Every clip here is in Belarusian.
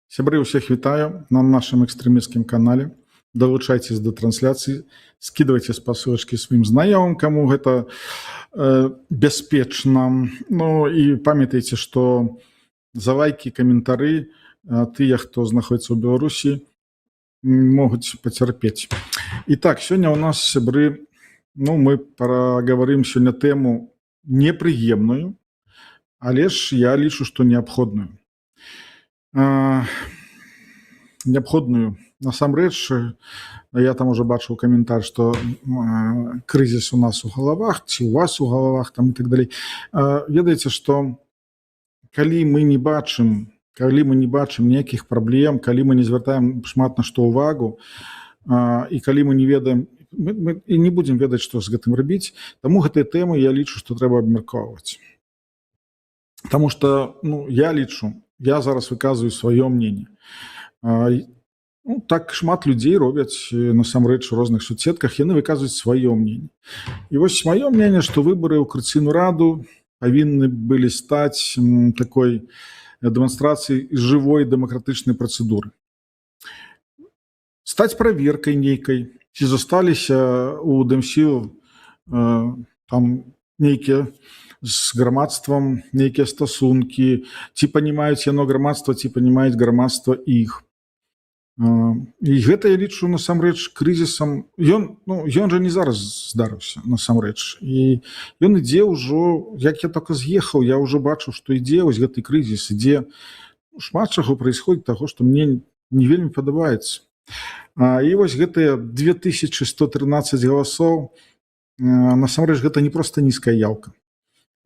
Сябры, ўсіх вітаю на нашым экстрэмісцкім канале. Далучайцесь да трансляцыі, скідвайце спасылачкі сваім знаёмым, каму гэта бяспечна. Ну і памятайце, што за лайкі, каментары тыя, хто знаходзіцца ў Беларусі, могуць пацярпець. І так, сёння ў нас, сябры, мы пагаварым сёння тэму непрыемную, але ж я лічу, што неабходную. Неабходную. Насамрэч, я там уже бачыў каментар, што крызіс у нас у галавах, ці у вас у галавах там і так далей. Ведаеце, што калі мы не бачым ніякіх праблем, калі мы не звяртаем шмат на што ўвагу, і калі мы не ведаем, мы і не будзем ведаць, што з гэтым рабіць, таму гэтыя тэмы я лічу, што трэба абмяркоўваць. Таму што, я лічу, я зараз выказваю сваё мненне. Так шмат людзей робяць насамрэч у розных соцсетках, яны выказваюць сваё мненне. І вось маё мненне, што выбары ў Конституцыйную Раду павінны былі стаць такой дэманстрацыяй жывой дэмакратычнай працэдуры. Стаць праверкай нейкай, ці засталіся ў Дэмсіл там нейкія з грамадствам нейкія стасункі, ці панімаюць яно грамадства, ці панімаюць грамадства іх. І гэта я лічу насамрэч крызісам. Ён жа не зараз здарыўся насамрэч. І ён ідзе ўжо, як я только з'ехаў, я ўжо бачу, што ідзе вось гэты крызіс, ідзе шмат чаго праісходзіць таго, што мне не вельмі падабаецца. І вось гэтыя 2113 галасоў, насамрэч гэта не проста нізкая яўка.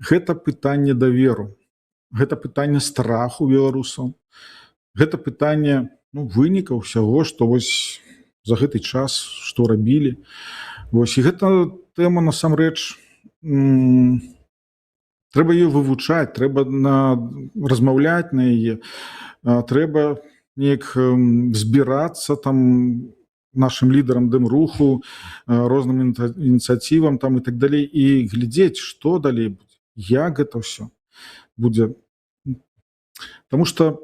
Гэта пытанне даверу, гэта пытанне страху беларусаў, гэта пытанне вынікаў усяго, што вось за гэты час што рабілі. Вось, і гэта тэма насамрэч трэба ее вывучаць, трэба размаўляць на яе, трэба неяк збірацца там нашим лідарам дэмруху, розным ініцыятывам там і так далей, і глядзець, што далей будзе, як гэта ўсё будзе. Таму што,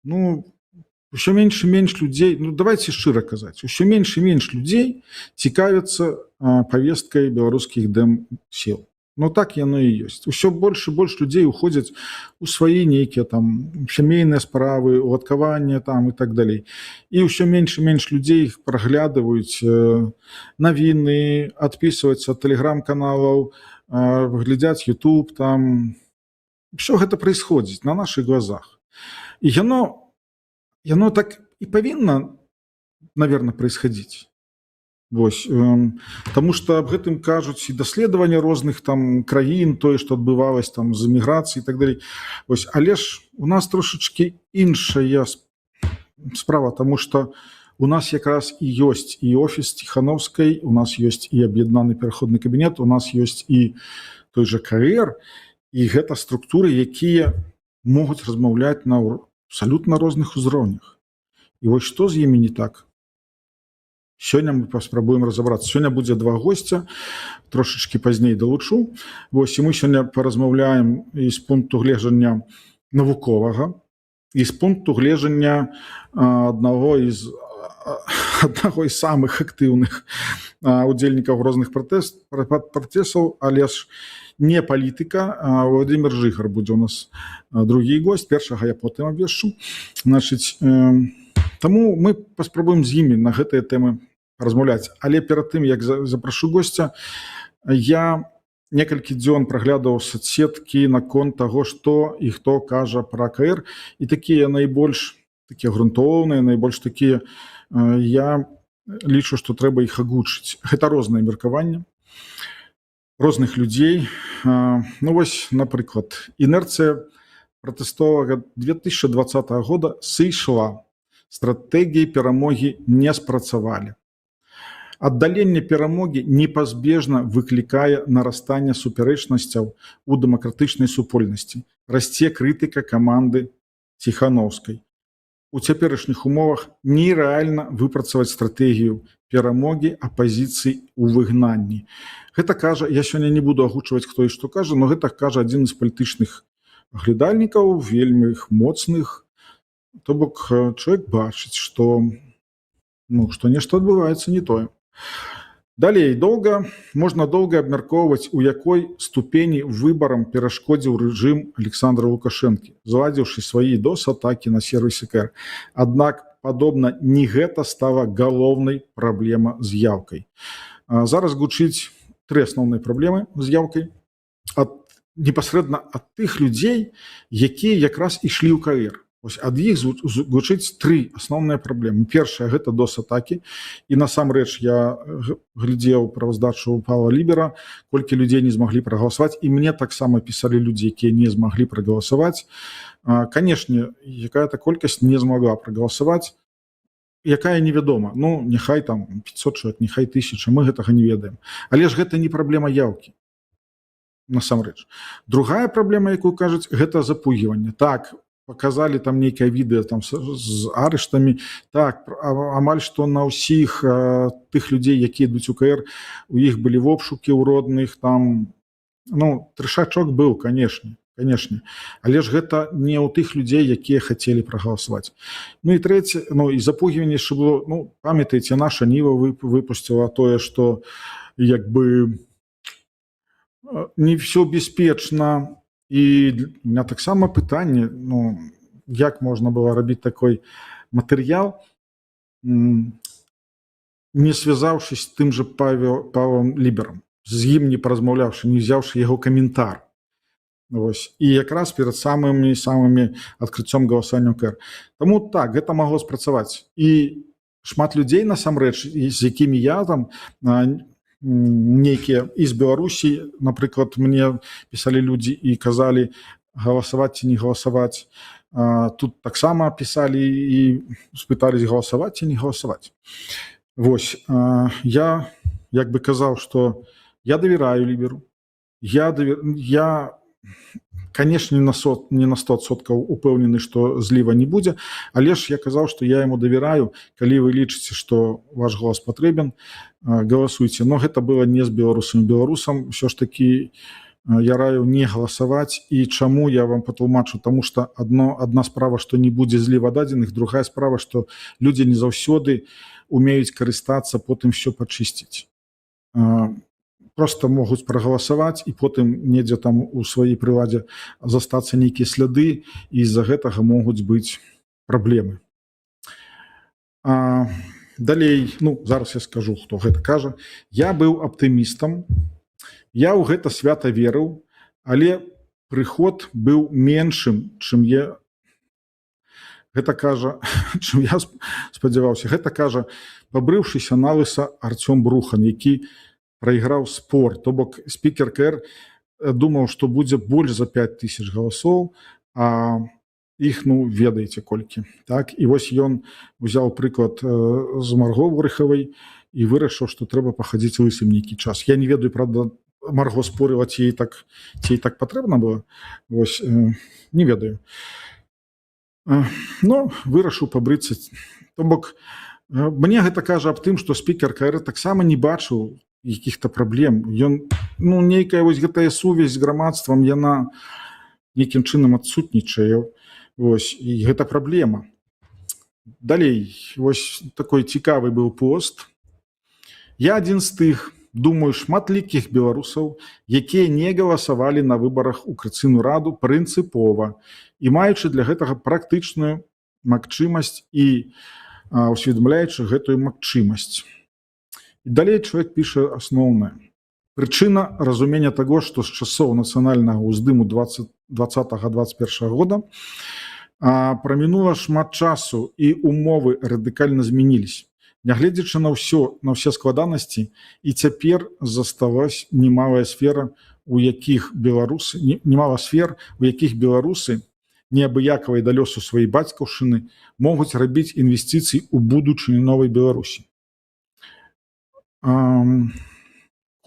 ўсё менш і менш людзей, давайте шчыра казаць, усё менш і менш людзей цікавяцца павесткай беларускіх дэм-сіл. Так яно і ёсць. Усё больш і больш людзей уходзяць у свае нейкія там сямейныя справы, уладкаванне там і так далей. І ўсё менш і менш людзей праглядваюць навіны, адпісваюцца ад тэлеграм-каналаў, глядзяць YouTube там. Всё гэта происходит на наших глазах. І яно так і павінна, наверное, происходить. Вось, таму што аб гэтым кажуць і даследаванні розных там краін, тое, што адбывалася там з эміграцыяй і так далей. Вось, але ж у нас трошачкі іншая справа, таму што у нас якраз і ёсць і офіс Ціхановскай, у нас ёсць і аб'яднаны пераходны кабінет, у нас ёсць і той жа КР, і гэта структуры, якія могуць размаўляць на абсалютна розных узроўнях. І вось што з імі не так? Сёння мы паспрабуем разабрацца. Сёння будзе два госця, трошачкі пазней далучу. Вось, і мы сёння паразмаўляем і з пункту гледжання навуковага, і з пункту гледжання аднаго з самых актыўных удзельнікаў розных пратэстаў, але ж не палітыка. Владимир Жыгар будзе у нас другі госць, першага я потым абвешчу. Таму мы паспрабуем з імі на гэтыя тэмы размаўляць. Але перад тым, як запрашу госця, я некалькі дзён праглядаў соцсеткі наконт таго, што і хто кажа пра КР, і такія найбольш такія грунтоўныя, найбольш такія, я лічу, што трэба іх агучыць. Гэта розныя меркаванні розных людзей. Вось, напрыклад, інерцыя пратэстовага 2020 года сышла. Стратэгіі перамогі не спрацавалі. Аддаленне перамогі непазбежна выклікае нарастанне супярэчнасцяў у дэмакратычнай супольнасці. Расце крытыка каманды Ціхановскай. У цяперашніх умовах нерэальна выпрацаваць стратэгію перамогі апазіцыі ў выгнанні. Гэта кажа, я сёння не буду агучваць, хто і што кажа, но гэта кажа адзін з палітычных аглядальнікаў, вельмі моцных, То бок чалавек бачыць, што нешта адбываецца не тое. Далей можна доўга абмяркоўваць, у якой ступені выбарам перашкодзіў рэжым Александра Лукашэнкі, зладзіўшы свае DOS-атакі на сервісы КР. Аднак, падобна, не гэта стала галоўнай праблема з яўкай. Зараз гучыць 3 асноўныя праблемы з яўкай непасрэдна ад тых людзей, якія якраз ішлі ў КР. Ад іх гучыць 3 асноўныя праблемы. Першая – гэта DOS-атакі. І насамрэч я глядзеў праваздачу Павла Лібера, колькі людзей не змаглі прагаласаваць. І мне таксама пісалі людзі, якія не змаглі прагаласаваць. Канешне, якая-то колькасць не змагла прагаласаваць, якая невядома. Няхай там 500 чалавек, няхай 1000, мы гэтага не ведаем. Але ж гэта не праблема яўкі. Насамрэч. Другая праблема, якую кажуць, гэта запугіванне. Так, показалі там нейкае відэа там з арыштамі. Так, амаль што на ўсіх тых людзей, якія ідуць у КР, у іх былі вобшукі ў родных, там, трышачок быў, канешне. Але ж гэта не ў тых людзей, якія хацелі прагаласаваць. І трэцяе, і запугіванне яшчэ было, памятаеце, наша Ніва выпусціла тое, што як бы не ўсё бяспечна. І у меня таксама пытанне, як можна было рабіць такой матэрыял, не связаўшись з тым жа Павлом Ліберам, з ім не паразмаўляўшы, не ўзяўшы яго каментар. І якраз перад самымі адкрыццём галасавання ў КР. Таму так, гэта магло спрацаваць. І шмат людзей, насамрэч, з якімі я там нейкія і з Беларусі, напрыклад, мне пісалі людзі і казалі галасаваць ці не галасаваць. Тут таксама пісалі і спытались, галасаваць ці не галасаваць. Я як бы казаў, што я давераю Ліберу. Я канешне, не на 100% упэўнены, што зліва не будзе, але ж я казаў, што я яму давераю. Калі вы лічыце, што ваш голас патрэбен, галасуйце. Но гэта было не з беларусамі. Беларусам ўсё ж такі я раю не галасаваць. І чаму я вам патлумачу? Таму што адна справа, што не будзе зліва дадзеных, другая справа, што людзі не заўсёды умеюць карыстацца, потым все пачысціць. Просто могуць прагаласаваць і потым недзе там у сваёй прыладзе застацца нейкія сляды, і з-за гэтага могуць быць праблемы. Далей, зараз я скажу, хто гэта кажа. Я быў аптымістам, я ў гэта свята верыў, але прыход быў меншым, чым я спадзяваўся. Гэта кажа пабрыўшыся налыса Арцём Брухан, які прайграў спор. То бок спікер КР думаў, што будзе больш за 5000 галасоў, а іх, ведаеце колькі. Так? І вось ён узяў прыклад з Марго Ворыхавай і вырашыў, што трэба пахадзіць лысым нейкі час. Я не ведаю, правда, Марго спорыла, ці ей так патрэбна было. Не ведаю. Вырашыў пабрыцца. То бок мне гэта кажа аб тым, што спікер КР таксама не бачыў якіх-то праблем. Нейкая вось гэтая сувязь з грамадствам, яна нейкім чынам адсутнічае. І гэта праблема. Далей, вось такой цікавы быў пост. Я адзін з тых, думаю, шматлікіх беларусаў, якія не галасавалі на выбарах у Кацыйную раду прынцыпова і маючы для гэтага практычную магчымасць і усведамляючы гэтую магчымасць. І далей чалавек піша асноўнае. Прычына разумення таго, што з часоў нацыянальнага ўздыму 2020-2021 года прамінула шмат часу і умовы радыкальна змяніліся. Нягледзячы на ўсе складанасці, і цяпер засталась немалая сфер, у якіх беларусы неабыякавай да лёсу сваёй бацькаўшчыны могуць рабіць інвестыцыі ў будучыню новай Беларусі.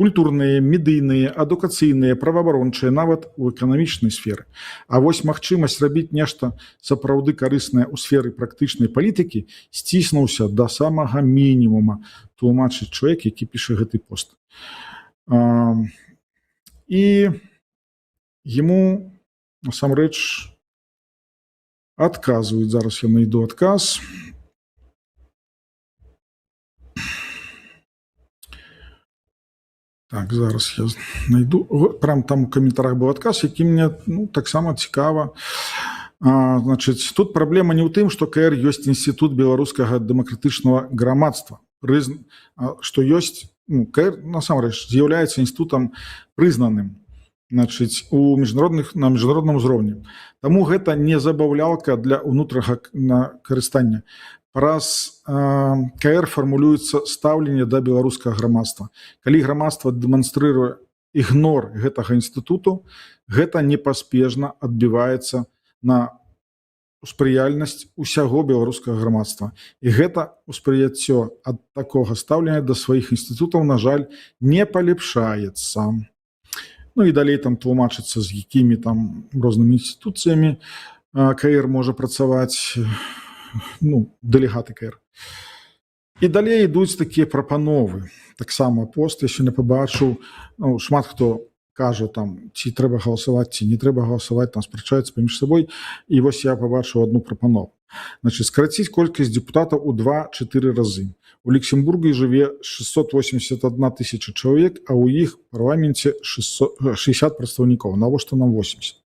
Культурныя, медыйныя, адукацыйныя, праваабарончыя, нават у эканамічнай сферы. А вось магчымасць рабіць нешта сапраўды карыснае ў сферы практычнай палітыкі сціснуўся да самага мінімума, тлумачыць чалавек, які піша гэты пост. І яму, насамрэч, адказваюць. Зараз я найду адказ. Так, зараз я найду. Прям там у каментарах быў адказ, які мне таксама цікава. Значыць, тут праблема не ў тым, што КР ёсць інстытут беларускага дэмакратычнага грамадства, што ёсць КР насамрэч з'яўляецца інстытутам прызнаным, значыць, на міжнародным узроўні. Таму гэта не забаўлялка для ўнутранага карыстання. Праз КР фармулюецца стаўленне да беларускага грамадства. Калі грамадства дэманстрыруе ігнор гэтага інстытуту, гэта непаспешна адбіваецца на спрыяльнасць усяго беларускага грамадства. І гэта ўспрыяццё ад такога стаўлення да сваіх інстытутаў, на жаль, не палепшаецца. Ну і далей там тлумачыцца, з якімі там рознымі інстытуцыямі КР можа працаваць, дэлегаты КР. І далей ідуць такія прапановы. Таксама пост я сёння пабачыў, шмат хто кажа там, ці трэба галасаваць, ці не трэба галасаваць, там спрачаюцца паміж сабой. І вось я пабачыў одну прапанову. Значыць, скараціць колькасць депутатаў у 2-4 разы. У Люксембургі жыве 681 тысяча чалавек, а ў іх парламенце 60 прадстаўнікоў. Навошта нам 80?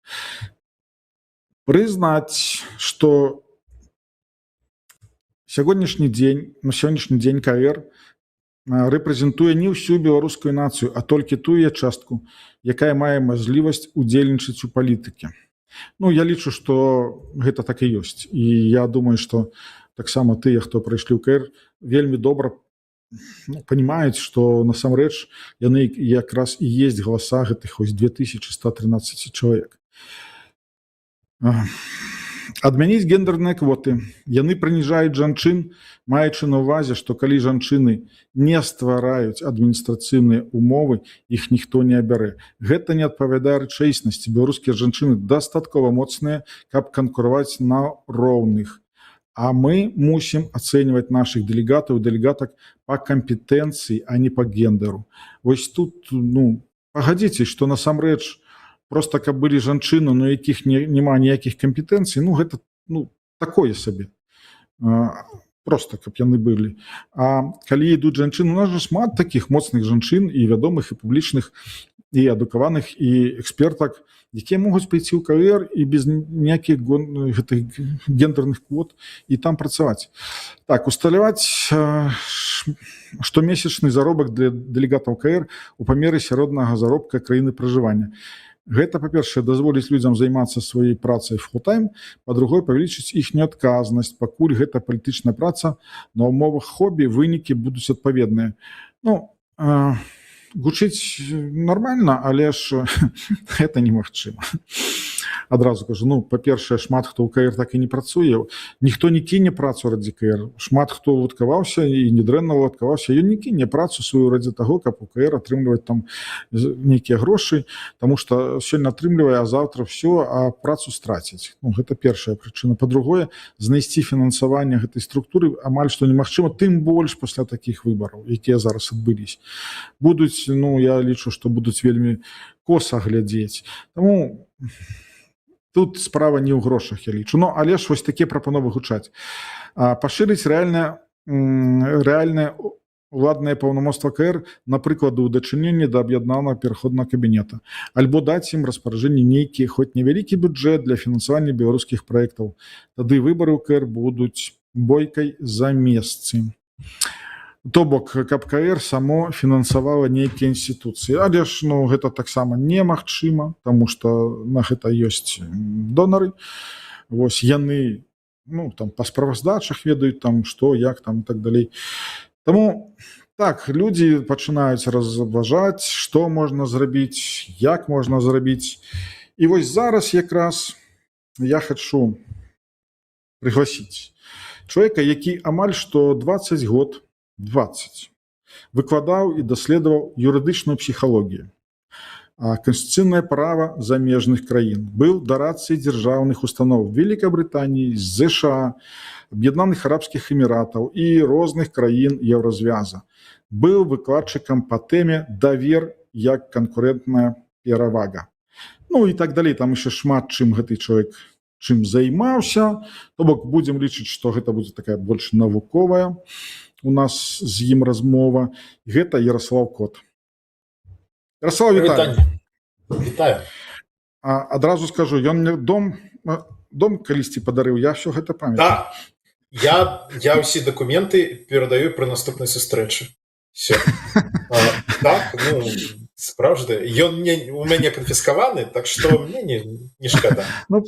Прызнаць, што на сённяшні дзень КР рэпрэзентуе не ўсю беларускую нацыю, а толькі тую частку, якая мае мажлівасць удзельнічаць у палітыке. Я лічу, што гэта так і ёсць. І я думаю, што таксама тыя, хто прыйшлі ў КР, вельмі добра панімаюць, што насамрэч яны якраз і есть галаса гэтых 2113 чалавек. Адмяніць гендерныя квоты. Яны прыніжаюць жанчын, маючы на ўвазе, што калі жанчыны не ствараюць адміністрацыйныя умовы, іх ніхто не абярэ. Гэта не адпавядае рэчаіснасці. Беларускія жанчыны дастаткова моцныя, каб канкураваць на роўных. А мы мусім ацэньваць нашых дэлегатаў і дэлегатак па кампетэнцыі, а не па гендеру. Вось тут, пагадзіцесь, што насамрэч просто каб былі жанчыны, у якіх няма ніякіх кампетэнцый, гэта такое сабе. Просто каб яны былі. А калі ідуць жанчыны, у нас жа шмат такіх моцных жанчын і вядомых, і публічных, і адукаваных, і экспертак, якія могуць прыйсці ў КР і без ніякіх гэтых гендерных квот і там працаваць. Так, усталяваць штомесячны заробак для дэлегатаў КР у памеры сярэдняга заробка краіны пражывання. Гэта, па-першае, дазволіць людзям займацца сваёй працай фултайм, па-другое, павялічыць іхнюю адказнасць, пакуль гэта палітычная праца на ўмовах хобі, вынікі будуць адпаведныя. Гучыць нармальна, але ж гэта немагчыма. Адразу кажу, па-першае, шмат хто ў КР так і не працуе. Ніхто не кіне працу ради КР. Шмат хто уладкаваўся і недрэнна уладкаваўся, ён не кіне працу сваю ради таго, каб у КР атрымліваць там нейкія грошы, таму што сёння атрымлівае, а заўтра ўсё, а працу страціць. Гэта першая прычына. Па-другое, знайсці фінансаванне гэтай структуры амаль што немагчыма, тым больш пасля такіх выбараў, якія зараз адбыліся. Будуць, я лічу, што будуць вельмі коса глядзець. Таму тут справа не ў грошах, я лічу. Але ж вось такія прапановы гучаць. Пашырыць рэальнае уладнае паўнамоцтва КР, напрыклад, у дачыненні да аб'яднанага пераходнага кабінета. Альбо даць ім распараджэнне нейкі, хоць невялікі бюджэт для фінансавання беларускіх праектаў. Тады выбары ў КР будуць бойкай за месцы. То бок, каб КР само фінансавала нейкія інстытуцыі. Але ж гэта таксама немагчыма, таму што на гэта ёсць донары. Вось яны там па справаздачах ведаюць, там што, як там і так далей. Таму так, людзі пачынаюць разважаць, што можна зрабіць, як можна зрабіць. І вось зараз якраз я хачу прыгласіць чалавека, які амаль што 20 год выкладаў і даследаваў юрыдычную псіхалогію, канстытуцыйнае права замежных краін, быў дарадцай дзяржаўных устаноў Великабрытаніі, ЗША, Аб'яднаных Арабскіх Эміратаў і розных краін Еўразвяза. Быў выкладчыкам па тэме «Давер як канкурэнтная перавага». І так далей, там яшчэ шмат чым гэты чалавек чым займаўся, то бок будзем лічыць, што гэта будзе такая больш навуковая у нас з ім размова. Гэта Ярослав Кот. Ярослав, вітаю. Вітаю. Адразу скажу, ён мне дом калісьці падарыў, я все гэта памятаю. Так, я ўсе дакументы перадаю пры наступнай сустрэчы. Все. Так, ну, справжды. Ён у мяне канфіскаваны, так што мне не шкада. Ну,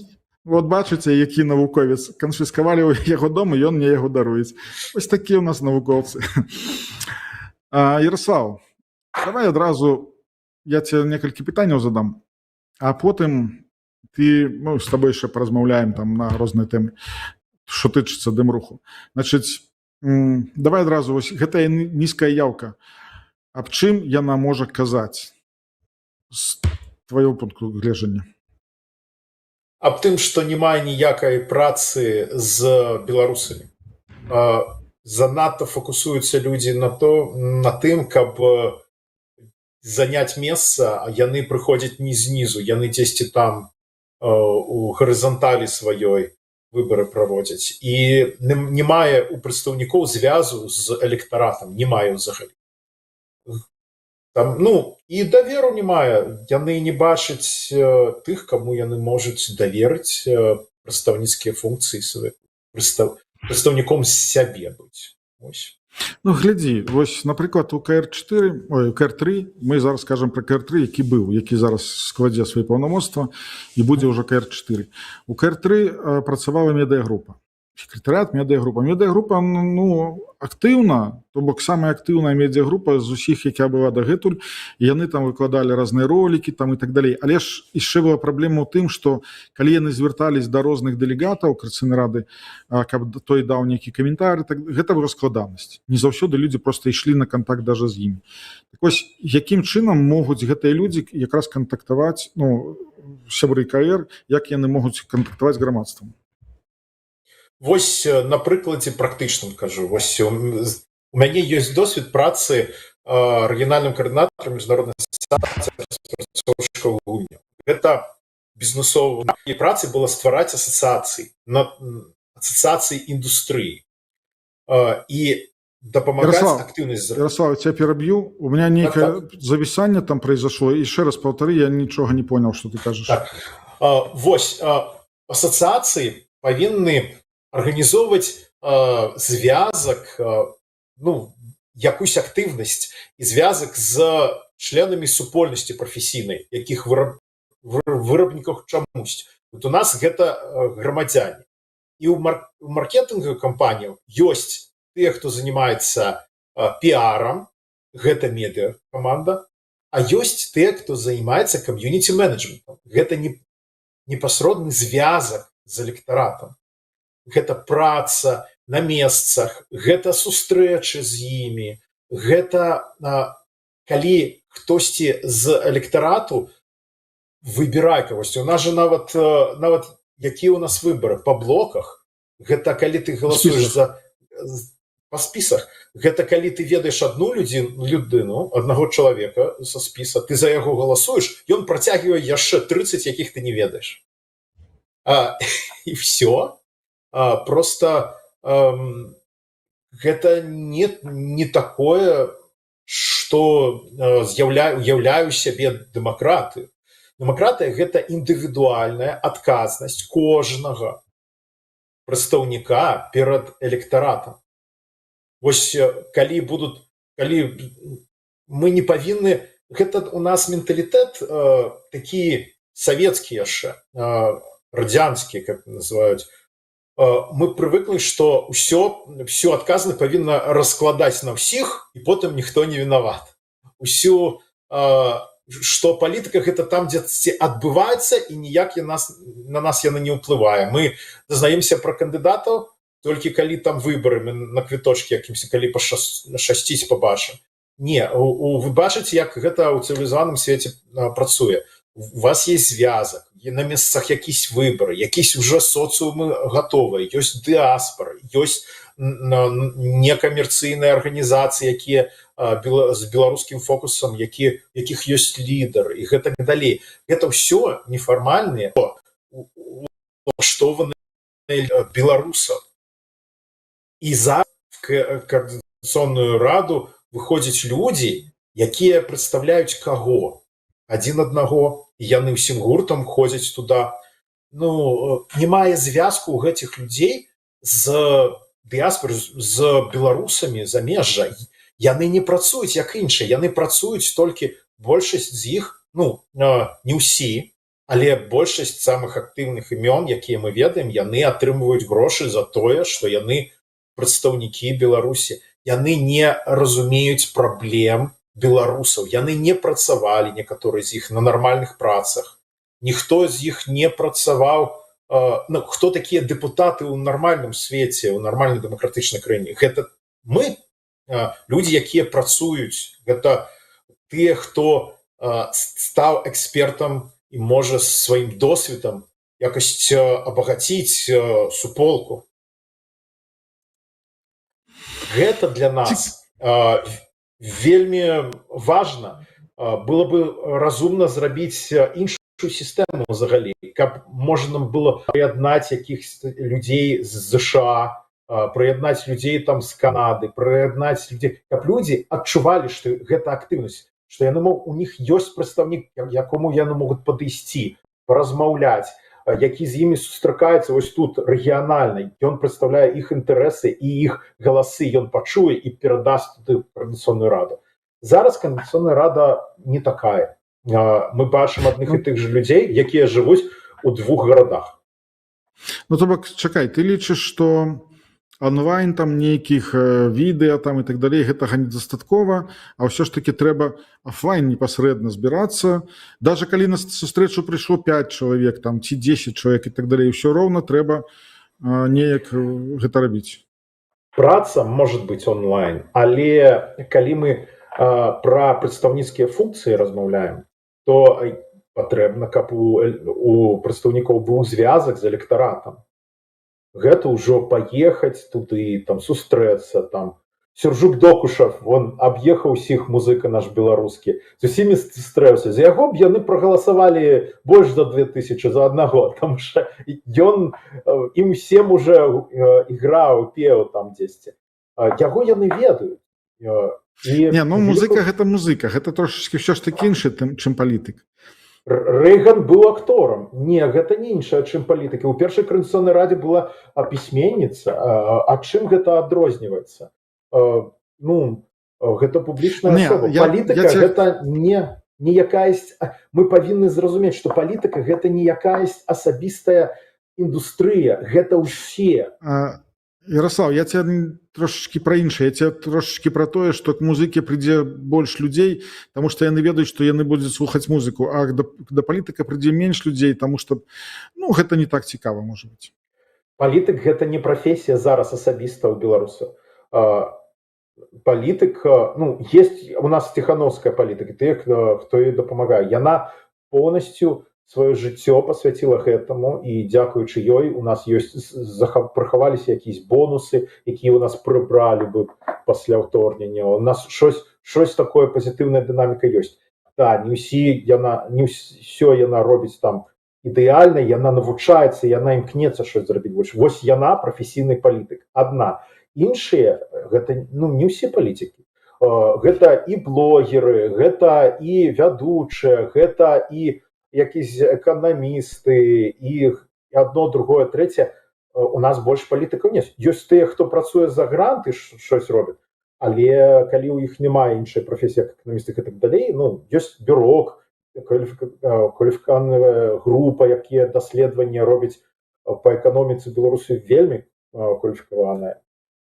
вот бачыце, які навуковец. Канфіскавалі яго дом, і ён мне яго даруюць. Вось такія ў нас навукоўцы. Ярослав, давай адразу я тебе некалькі пытанняў задам, а потым мы з табой яшчэ паразмаўляем там на розныя тэмы, што тычыцца дэмруху. Значыць, давай адразу, вось гэтая нізкая яўка. Аб чым яна можа казаць з твайго пункту гледжання? Аб тым, што няма ніякай працы з беларусамі. Занадта фокусуюцца людзі на тым, каб заняць месца, а яны прыходзяць не знізу, яны дзесьці там у гарызанталі сваёй выбары праводзяць. І не мае у прадстаўнікоў звязу з электаратам, не мае ўзагалі. Там, ну, і даверу не мае. Яны не бачаць тых, каму яны можуць даверыць прадстаўніцкія функцыі свае, прадстаўніком з сябе быць. Ось. Ну, глядзі, вось, напрыклад, у КР3, мы зараз скажам пра КР3, які зараз складзе свае паўнамоцтва, і будзе ўжо КР4. У КР3 працавала медыагрупа. Секретарыят медыагрупа. Медыагрупа, ну, актыўна, то бок самая актыўная медыагрупа з усіх, якая была дагэтуль, і яны там выкладалі разныя ролікі там і так далей. Але ж яшчэ была праблема ў тым, што калі яны звяртались да розных дэлегатаў Коордынацыйнай рады, каб той даў нейкі каментар, так, гэта была складанасць. Не заўсёды людзі проста ішлі на кантакт даже з імі. Так вось, якім чынам могуць гэтыя людзі якраз кантактаваць, ну, сябры КР, як яны могуць кантактаваць з грамадствам? Вось на прыкладзе практычным кажу. Вось у мяне ёсць досвед працы рэгіянальным каардынатарам міжнароднай асацыяцыі распрацоўшчыкаў гульняў. Гэта бізнесовая праца была ствараць асацыяцыі індустрыі і дапамагаць актыўнасць. Ярослав, я тебя пераб'ю. У меня некое зависание там произошло. Еще раз повтори, я ничего не понял, что ты кажешь. Так. Вось асацыяцыі павінны арганізоўваць звязак, ну, якусь актыўнасць і звязак з членамі супольнасці прафесійнай, якіх вырабніках чамусь. Вот у нас гэта грамадзяне. І ў маркетынгавых кампаніях ёсць тыя, хто занимаецца піарам, гэта медыа-каманда, а ёсць тыя, хто займаецца кам'юніці-менеджментам. Гэта непасрэдны звязак з электаратам. Гэта праца на месцах, гэта сустрэчы з імі, гэта калі хтосьці з электарату выбірае кагосьці. У нас же нават якія у нас выбары па блоках, гэта калі ты галасуеш па спісах, гэта калі ты ведаеш адну людзіну, аднаго чалавека са спіса, ты за яго галасуеш, ён працягвае яшчэ 30, якіх ты не ведаеш. І все. Просто гэта не такое, што уяўляю сябе дэмакратыю. Дэмакратыя — гэта індывідуальная адказнасць кожнага прадстаўніка перад электаратам. Вось калі мы не павінны, гэта у нас менталітэт такі савецкі яшчэ, радзянскі, как называюць. Мы прывыклі, што всю адказнасць павінна раскладаць на ўсіх, і потым ніхто не вінават. Усю, што палітыка — гэта там, дзе адбываецца, і ніяк на нас яна не ўплывае. Мы дазнаемся пра кандыдатаў толькі калі там выбары, мы на квіточкі якімся, калі пашасціць пабачым. Не, вы бачыце, як гэта ў цывілізаваным свеце працуе. У вас есть звязак, на месцах якісь выборы, якісь уже социумы готовыя, ёсць дыаспора, ёсць некамерцыйныя арганізацыі, якія з беларускім фокусам, якіх ёсць лідары, і гэтак далей. Гэта ўсё нефармальныя. налаштованыя беларусаў. І зараз в Координаційну раду выходзяць людзі, якія прадстаўляюць каго? Адзін аднаго, і яны ўсім гуртам ходзяць туда. Ну, не мае звязку ў гэтых людзей з дыяспорай, з беларусамі замежжа. Яны не працуюць як іншыя, яны працуюць толькі большасць з іх, ну, не ўсе, але большасць самых актыўных імён, якія мы ведаем, яны атрымліваюць грошы за тое, што яны прадстаўнікі Беларусі. Яны не разумеюць праблем беларусаў, яны не працавалі, некаторыя з іх, на нармальных працах. Ніхто з іх не працаваў, ну, хто такія дэпутаты ў нармальным свеце, ў нармальнай дэмакратычнай краіне? Гэта мы, людзі, якія працуюць, гэта тыя, хто стаў экспертам і можа сваім досведам якасць абагаціць суполку. Гэта для нас вельмі важна. Было бы разумна зрабіць іншую сістэму взагалі, каб можна было прыяднаць якіхось людзей з ЗША, прыяднаць людзей там з Канады, прыяднаць людзей, каб людзі адчувалі, што гэта актыўнасць, што яны у них ёсць прадстаўнік, якому яны могуць падысці, паразмаўляць, які з імі сустракаецца вось тут рэгіянальна, ён прадстаўляе іх інтарэсы і іх галасы, ён пачуе і перадасць туды Координаційную раду. Зараз Координаційная рада не такая. Мы бачым адных і тых жа людзей, якія жывуць у двух гарадах. Ну, то бок, чакай, ты лічыш, што онлайн там нейкіх відэа там і так далей, гэтага недастаткова, а ўсё ж таки трэба офлайн непасрэдна збірацца. Даже калі на сустрэчу прыйшло 5 чалавек там, ці 10 чалавек і так далей, ўсё роўна трэба неяк гэта рабіць. Праца можа быць онлайн, але калі мы пра прадстаўніцкія функцыі размаўляем, то патрэбна, каб у прадстаўнікоў быў звязак з электаратам. Гэта ўжо паехаць туды, там сустрэцца, там Сюржук Докушев, он аб'ехаў усіх, музыка наш беларускі, з усімі стрэўся. За яго б яны прагаласавалі больш за 2000 за аднаго, там што ён ім усім уже іграў, пеў там дзесьці. Яго яны ведаюць. Не, ну музыка гэта музыка, гэта трошачкі ўсё ж такі іншы, чым палітык. Рэйган быў акторам. Не, гэта не іншая, чым палітыка. У першай Координаційнай радзе была пісьменніца. А чым гэта адрозніваецца? Ну, гэта публічная асоба. Палітыка гэта не якаясь... Мы павінны зразумець, што палітыка гэта не якаясь асабістая індустрыя. Гэта ўсе. Ярослав, я тебе трошечки про іншае, я тебе трошечки про тое, што к музыке прыйдзе больш людзей, таму што яны ведаюць, што яны будуць слухаць музыку, а да палітыка прыйдзе менш людзей, таму што, ну, гэта не так цікава, можа быць. Палітык гэта не прафесія зараз асабіста ў беларусаў. Палітык, ну, есть у нас Тихановская палітыка, тыя, хто ёй дапамагае. Яна поўнасцю сваё жыццё пасвяціла гэтаму, і дзякуючы ёй у нас ёсць прыхаваліся якісь бонусы, якія у нас прыбралі бы пасля ўторгнення. У нас щось такое пазітыўная дынаміка ёсць. Да, не ўсё яна робіць там ідэальна, яна навучаецца, яна імкнецца щось зрабіць больш. Вось яна прафесійны палітык. Адна. Іншыя, гэта, ну, не ўсе палітыкі. Гэта і блогеры, гэта і вядучыя, гэта і якісь эканамісты, і адно, другое, трэцяе. У нас больш палітыкаў нет. Ёсць тыя, хто працуе за гранты, щось робіць, але калі ў іх немає іншай прафесіі, як эканамісты і так далей, ну, ёсць бюро, кваліфікаваная група, якія даследаванні робяць па эканоміцы Беларусі, вельмі кваліфікаваная.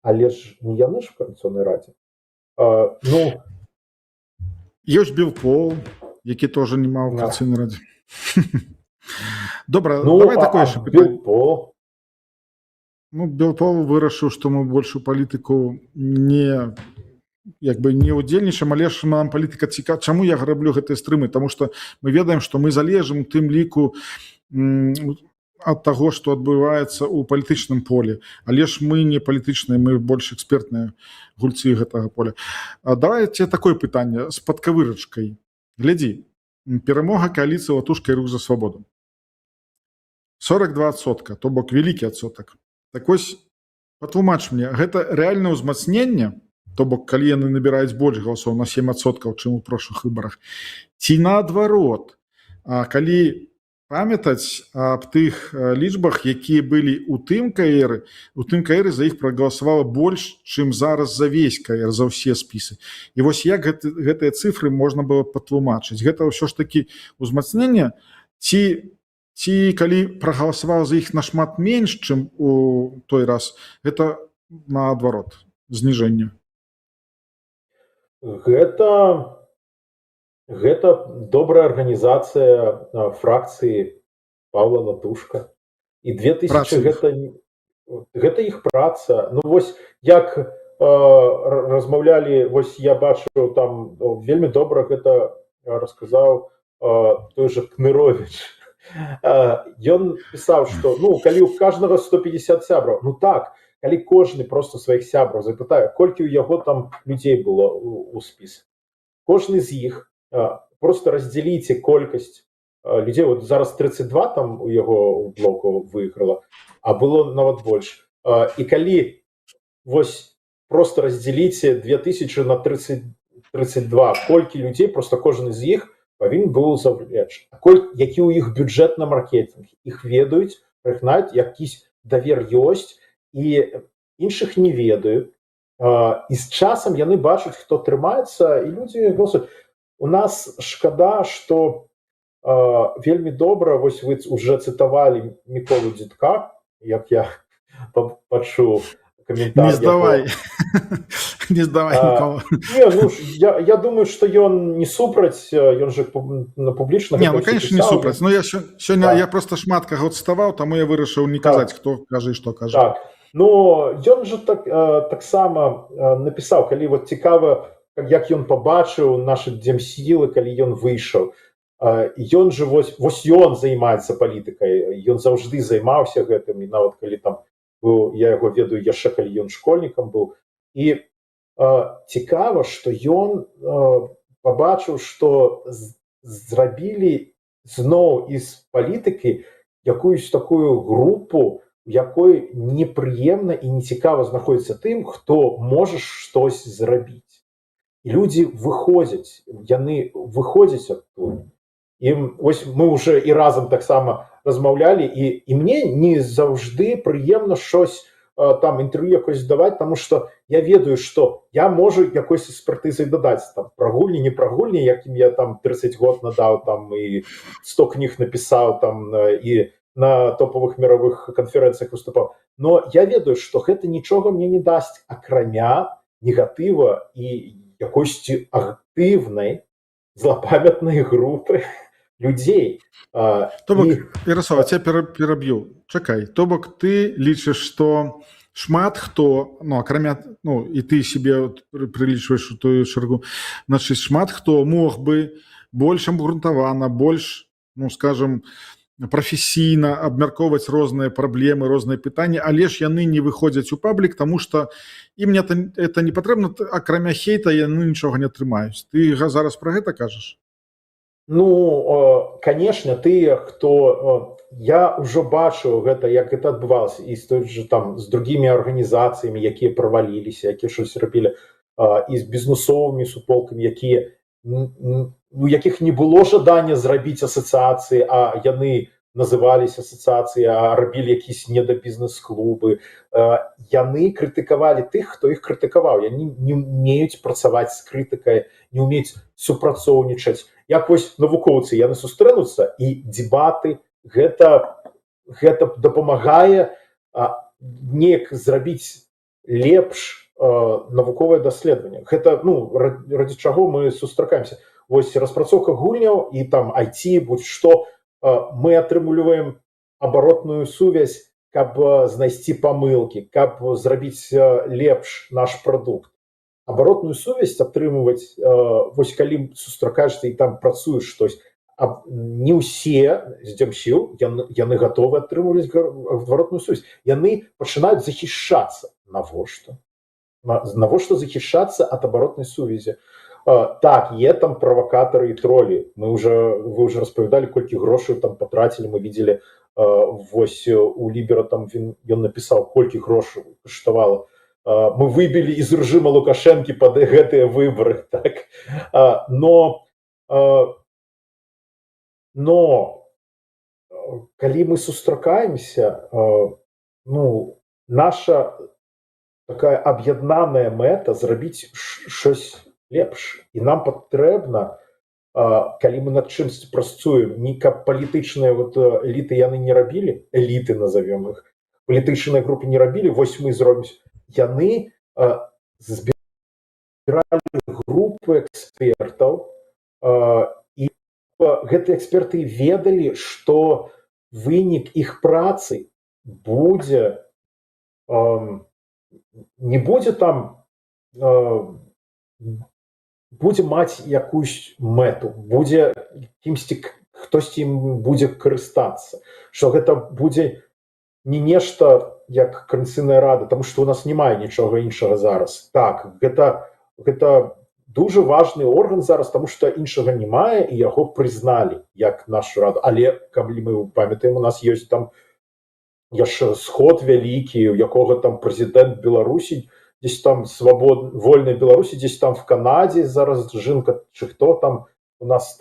Але ж не яны ж у Координаційнай радзе. Ну, ёсць Белпол, які тоже не маў у Координаційнай радзе. Добра, ну, давай такое ж пытанне. Ну, Белпол вырашыў, што мы больш у палітыку не ўдзельнічаем, але ж нам палітыка цікава. Чаму я раблю гэтыя стрымы? Таму што мы ведаем, што мы залежым у тым ліку ад таго, што адбываецца ў палітычным полі. Але ж мы не палітычныя, мы больш экспертныя гульцы гэтага поля. Давайте такое пытанне з падкавырачкай. Глядзі, перамога кааліцыі «Латушка» і «Рух за свабоду». 42%, то бок вялікі адсотак. Так вось, патлумач мне, гэта рэальнае ўзмацненне, то бок калі яны набіраюць больш галасоў на 7%, чым у прошлых выбарах, ці наадварот, калі памятаць аб тых лічбах, якія былі ў тым КР за іх прагаласавала больш, чым зараз за весь КР, за ўсе спісы. І вось як гэтыя цифры можна было патлумачыць? Гэта ўсё ж такі ўзмацненне, ці калі прагаласавала за іх нашмат менш, чым у той раз, гэта наадварот, зніжэнне? Гэта добрая арганізацыя фракцыі Павла Латушка. І 2000 гэта іх праца. Ну вось як размаўлялі, вось я бачу там вельмі добра гэта расказаў той жа Кныровіч. Ён пісаў, што ну калі ў кожнага 150 сябраў, ну так, калі кожны просто сваіх сябраў запытае, колькі ў яго там людзей было у спісе. Кожны з іх просто раздзяліце колькасць людзей, вот зараз 32 там у яго блоку выйграла, а было нават больш. І калі вось просто раздзяліце 2000 на 32, колькі людзей, просто кожны з іх павінен быў завлечь. Які ў іх бюджэт на маркетинг, іх ведаюць, прыгнаць, якісь давер ёсць, і іншых не ведаю. І з часам яны бачаць, хто трымаецца, і людзі галасуюць. У нас шкада, што вельмі добра, вось вы уже цытавалі Міколу Дзідка, як я пачуў каментар. Не здавай нікого. Не, ну, я думаю, што ён не супраць, ён же публічна... Не, ну, конечно, не супраць. Но сёння я просто шмат каго цытаваў, таму я вырашыў не казаць, хто кажа і што кажа. Так, но ён же таксама напісаў, калі вот цікава, як ён пабачыў нашы дземсілы, калі ён выйшаў. Ён же, вось ён займаецца палітыкай, ён заўжды займаўся гэтым, і нават калі там быў, я яго ведаю яшчэ, калі ён школьнікам быў. І цікава, што ён пабачыў, што зрабілі зноў з палітыкі якуюсь такую групу, у якой непрыемна і нецікава знаходзіцца тым, хто можа штось зрабіць. І людзі выходзяць, яны выходзяць адтуль. І вось мы уже і разам таксама размаўлялі, і мне не заўжды прыемна щось там інтэрв'ю якось даваць, таму што я ведаю, што я можу якось экспертызай дадаць, там прагульні, не прагульні, якім я там 30 год надаў, там і 100 кніг напісаў, там і на топовых мировых канферэнцыях выступаў. Но я ведаю, што гэта нічога мне не дасць, акрамя негатыва і якосці актыўнай злапамятнай групы людзей. То бок, Ярослав, я пераб'ю. Чакай, то бок ты лічыш, што шмат хто, ну, акрамя, ну, і ты себе прылічваеш у тую чаргу, значыць, шмат хто мог бы больш абгрунтавана, больш, ну, скажем, прафесійна абмяркоўваць розныя праблемы, розныя пытанні, але ж яны не выходзяць у паблік, таму што ім это не патрэбна, акрамя хейта яны нічога не атрымаюць. Ты зараз пра гэта кажаш? Ну, конечно, тыя, хто... Я ўжо бачыў гэта, як гэта адбывалася, і з другімі арганізацыямі, якія праваліліся, якія щось рабілі, і з бізнесовымі суполкамі, якія, у якіх не было жадання зрабіць асацыяцыі, а яны называліся асацыяцыі, а рабілі якісь недабізнес-клубы. Яны крытыкавалі тых, хто іх крытыкаваў. Яны не ўмеюць працаваць з крытыкай, не ўмеюць супрацоўнічаць. Як вось навукоўцы, яны сустрэнуцца, і дзебаты, гэта дапамагае неяк зрабіць лепш навуковае даследаванне. Гэта, ну, ради чаго мы сустракаемся. Вось распрацоўка гульняў і там IT, будь-што, мы атрымліваем абаротную сувязь, каб знайсці памылкі, каб зрабіць лепш наш прадукт. Абаротную сувязь атрымліваць, вось калі сустракаешся і там працуеш штось, не ўсе з дземсіл, яны гатовы атрымліваць абаротную сувязь. Яны пачынаюць захішчацца. Навошта? Навошта захішчацца ад абаротнай сувязі? Так, є там правокатори і тролі. Ви вже розповідали, колькі грошей там потратили, ми видели, вось у Лібера там ён написал, колькі грошей каштавала. Мы выбілі из режима Лукашэнкі пад гэтыя выборы, так? Но калі мы сустракаемся, ну, наша такая аб'яднаная мэта зрабіць щось лепш. І нам патрэбна, калі мы над чымсьці працуем, не каб палітычныя эліты яны не рабілі, эліты назовем іх, палітычныя групы не рабілі, вось мы зробім. Яны збіралі групы экспертаў, і гэтыя эксперты ведалі, што вынік іх працы будзе, не будзе там, будзе маць якусь мэту, будзе кімсьці, хтосьці ім будзе карыстацца, што гэта будзе не нешта як Координаційная рада, тому што у нас немає нічога іншага зараз. Так, гэта дуже важны орган зараз, тому што іншага немає, і яго прызналі як нашу раду. Але, калі мы памятаем, у нас ёсць там яшчэ сход вялікі, у якога там прэзідэнт Беларусі, дзесь там вольнай Беларусі, дзесь там в Канадзе зараз жынка, чи хто там, у нас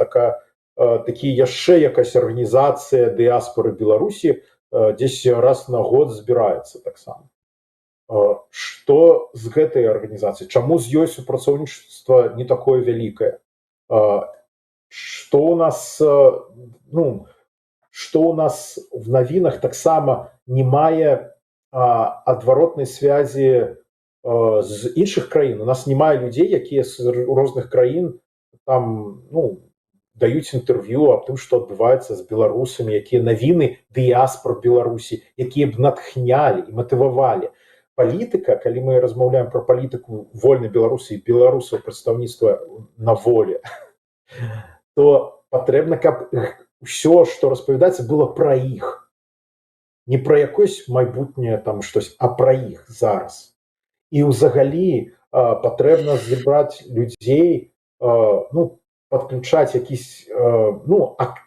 такі яшчэ якась арганізацыя дыаспоры Беларусі, дзесь раз на год збіраецца таксама. Што з гэтай арганізацыяй? Чаму з ёй супрацоўнічества не такое вялікае? Што у нас, што у нас в навінах таксама не мае адваротнай связі з іншых краін. У нас немає людзей, якія з розных краін там, даюць інтэрв'ю аб тым, што адбываецца з беларусамі, якія навіны дыяспор Беларусі, якія б натхнялі і матывавалі. Палітыка, калі мы размаўляем пра палітыку вольнай Беларусі і беларусаў прадстаўніцтва на волі, то патрэбна, каб ўсё, што распавядаецца, было пра іх. Не пра якось майбутняе там штось, а пра іх зараз. І ўзагалі патрэбна зібраць людзей, падключаць якісь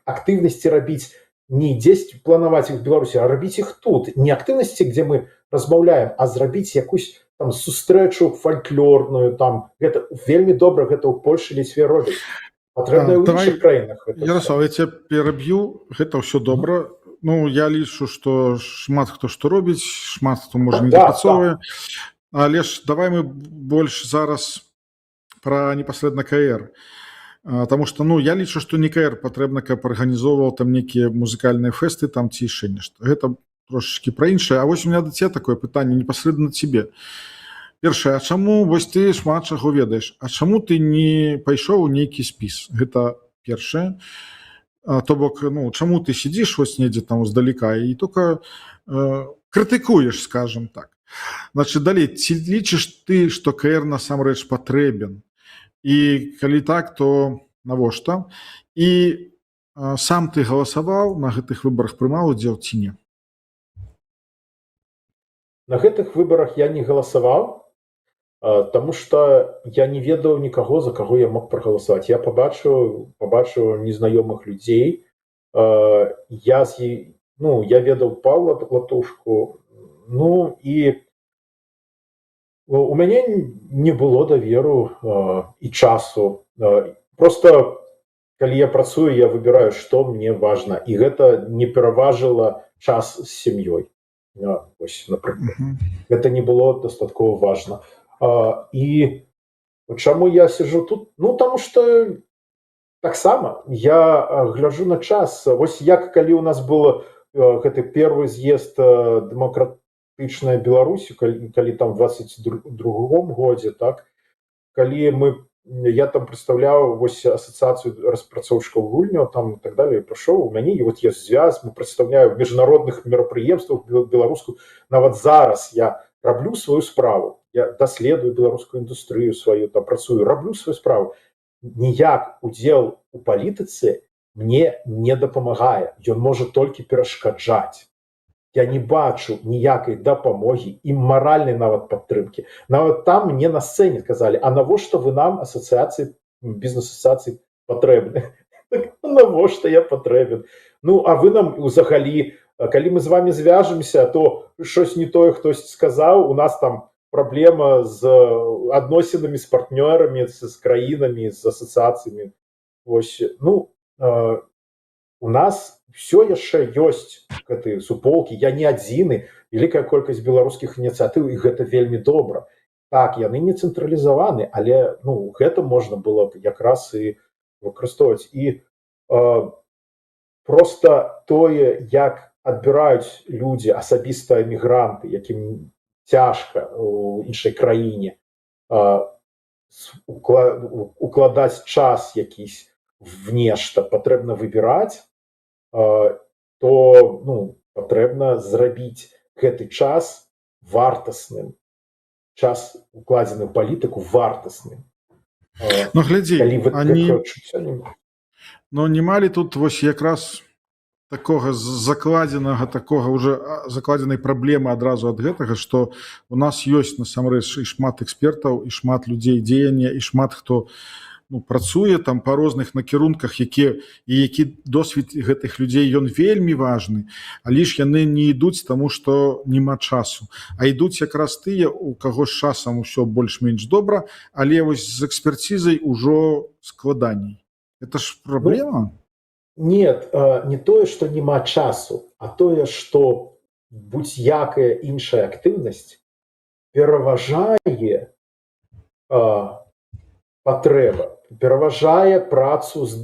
актыўнасці рабіць, не дзесьці планаваць іх в Беларусі, а рабіць іх тут. Не актыўнасці, дзе мы размаўляем, а зрабіць якусь там сустрэчу фальклорную, там, гэта вельмі добра, гэта ў Польшы, Літве робяць. Патрэбна ў іншых краінах. Ярослав, я цябе пераб'ю, гэта ўсё добра. Я лічу, што шмат хто што робіць, шмат хто можа не дапрацоўвае. Але ж давай мы больш зараз пра непасрэдна КР. Таму што, я лічу, што не КР патрэбна, каб арганізоўваў там нейкія музыкальныя фэсты, там ці яшчэ нешта. Гэта трошачкі пра іншае. А вось у меня да цябе такое пытанне непасрэдна цябе. Першае, а чаму, вось ты шмат чаго ведаеш, а чаму ты не пайшоў у нейкі спіс? Гэта першае. То бок, чаму ты сидзіш вось недзе там здалека і только крытыкуеш, скажем так. Значит, далей, ці лічыш ты, што КР насамрэч патрэбен? І калі так, то навошта? І сам ты галасаваў на гэтых выбарах, прымаў удзел ці не? На гэтых выбарах я не галасаваў, таму што я не ведаў нікаго, за каго я мог прагаласаваць. Я пабачыў незнаёмых людзей. Я ведаў Павла Латушку, і у мяне не было даверу і часу. Просто, калі я працую, я выбіраю, што мне важна. І гэта не пераважыла час з сям'ёй. Вось, напрыклад. Гэта не было дастаткова важна. І чаму я сиджу тут? Таму што таксама я гляджу на час. Вось як калі у нас был гэты першы з'езд дэмакратычнай Беларусі, калі там в 22-м годзе, так, калі я там прадстаўляў асацыяцыю распрацоўшчыкаў гульняў, там і так далее, прыйшоў, у мяне ёсць звяз, мы прадстаўляем в міжнародных мерапрыемствах беларускую. Нават зараз я раблю сваю справу, я даследую беларускую індустрыю сваю, там працую, раблю сваю справу. Ніяк удзел у палітыцы мне не дапамагае, ён можа толькі перашкаджаць. Я не бачу ніякай дапамогі і маральнай нават падтрымкі. Нават там мне на сцэне сказалі, а навошта вы нам, асацыяцыі бізнес-асацыяцый патрэбны. Навошта я патрэбен? Ну а вы нам узагалі, калі мы з вами звяжемся, то щось не тое хтось сказаў, у нас там праблема з адносінамі з партнёрамі, з краінамі, з асацыяцыямі. Вось, ну, у нас все яшчэ ёсць гэтыя суполкі, я не адзіны, вялікая колькасць беларускіх ініцыятыў, і гэта вельмі добра. Так, яны не цэнтралізаваны, але ну, гэта можна было б якраз і выкарыстоўваць. І просто тое, як адбіраюць людзі, асабіста эмігранты, якім цяжка у іншай краіне укладаць час якісь в нешта, патрэбна выбіраць, то ну, патрэбна зрабіць гэты час вартасным, час укладзены ў палітыку вартасным. Ну глядзі, они... но не малі тут вось якраз такога закладзенага, такога уже закладзенай праблемы адразу ад гэтага, што у нас ёсць насамрэч і шмат экспертаў, і шмат людзей дзеяння, і шмат хто ну, працуе там па розных накірунках, які досвед гэтых людзей ён вельмі важны, але ж яны не ідуць таму, што няма часу, а ідуць якраз тыя, у каго з часам усё больш-менш добра, але вось з экспертизай ужо складаней. Это ж праблема? Нет, не тое, што няма часу, а тое, што будь-якая іншая актыўнасць пераважае патрэба, пераважае працу з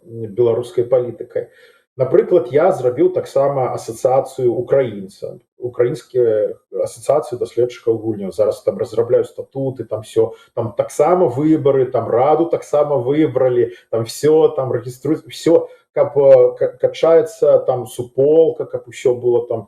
беларускай палітыкай. Напрыклад, я зрабіў таксама асацыяцыю украінцаў, украінскія асацыяцыю даследчыкаў гульняў. Зараз там разрабляю статуты, там все, там таксама выбары, там раду таксама выбралі, там все, там рэгіструюць, все, каб качаецца там суполка, каб усё было там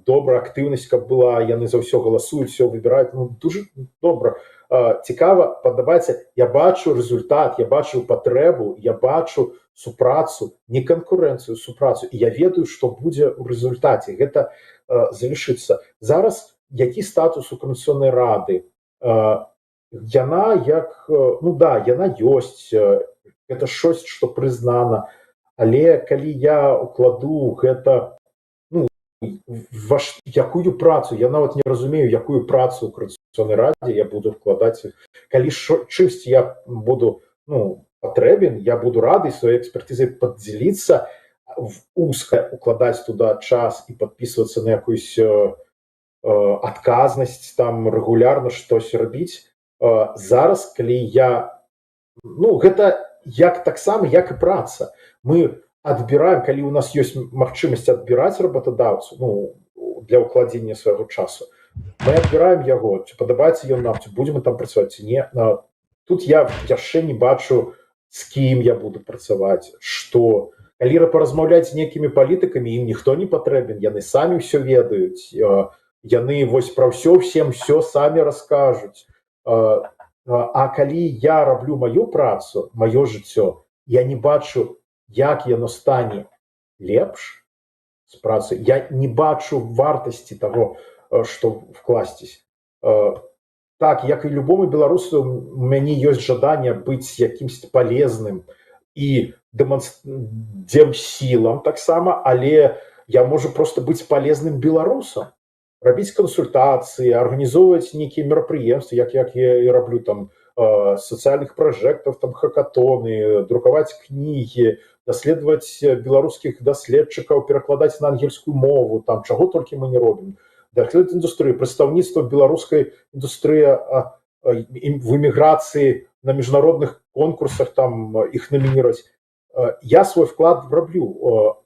добра, актыўнасць, каб была, яны за ўсё галасуюць, все выбіраюць, ну дуже добра. Цікава, падабаецца, я бачу результат, я бачу патрэбу, я бачу супрацу, не канкурэнцыю, супрацу, і я ведаю, што будзе ў результаце, гэта залішыцца. Зараз які статус у Канстытуцыйнай рады? Яна як, ну да, яна ёсць, гэта щось, што прызнана, але калі я укладу гэта, ну, якую працу, я нават не разумею, якую працу ў Канстытуцыйнай радзе я буду вкладаць. Калі чымсьці я буду, ну, патрэбен, я буду рады сваёй экспертызай падзяліцца, узка укладаць туда час і падпісвацца на якусь адказнасць, там рэгулярна штось рабіць. Зараз, калі я, ну, гэта як таксама, як і праца. Мы адбіраем, калі у нас ёсць магчымасць адбіраць работадаўцу, ну, для ўкладзення свайго часу, мы адбіраем яго, ці падабаецца ён нам, ці будзем мы там працаваць, ці не. Тут я яшчэ не бачу, з кім я буду працаваць, што. Калі паразмаўляць з нейкімі палітыкамі, ім ніхто не патрэбен, яны самі ўсё ведаюць, яны вось пра ўсё всем все самі раскажуць. А калі я раблю маю працу, маё жыццё, я не бачу, як яно стане лепш з працай, я не бачу вартасці таго, што вкласціць. Так, як і любому беларусу, у мяне ёсць жаданне быць якімсь палезным і дземсілам таксама, але я можу просто быць палезным беларусам, рабіць кансультацыі, арганізоўваць нейкія мерапрыемствы, як я і раблю там сацыяльных пражэктаў, там хакатоны, друкаваць кнігі, даследаваць беларускіх даследчыкаў, перакладаць на ангельскую мову, там чаго толькі мы не робім. Даследаваць індустрыю, прадстаўніцтва беларускай індустрыі в эміграцыі на міжнародных конкурсах, там іх намініраваць. Я свой вклад раблю,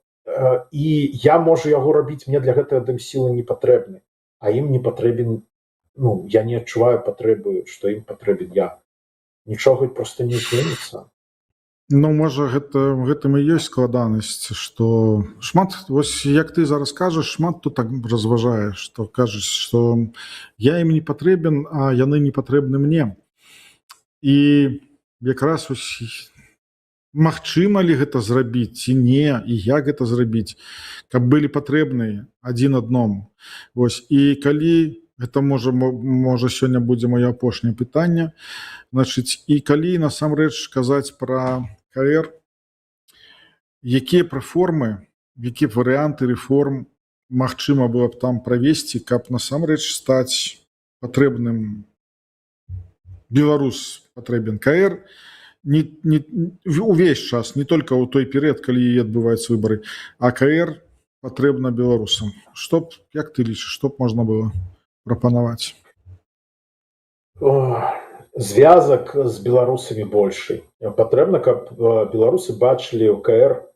і я можу яго рабіць, мне для гэтага дэмсілы не патрэбны, а ім не патрэбен, ну, я не адчуваю патрэбы, што ім патрэбен я. Нічога проста не зменіцца. Ну, можа, гэтым і ёсць складанасць, што шмат, вось як ты зараз кажаш, шмат тут так разважае, што кажаш, што я ім не патрэбен, а яны не патрэбны мне. І якраз вось магчыма ли гэта зрабіць ці не, і як гэта зрабіць, каб былі патрэбныя адзін адному. Вось, і калі гэта можа сёння будзе маё апошняе пытанне. Значыць, і калі насамрэч казаць пра КР, якія рэформы, якія варыянты рэформ магчыма было б там правесці, каб насамрэч стаць патрэбным беларус патрэбен КР увесь час, не толькі ў той перыяд, калі адбываюцца выбары, а КР патрэбна беларусам. Што б, як ты лічыш, што б можна было прапанаваць? Звязак з беларусамі большы. Патрэбна, каб беларусы бачылі ў КР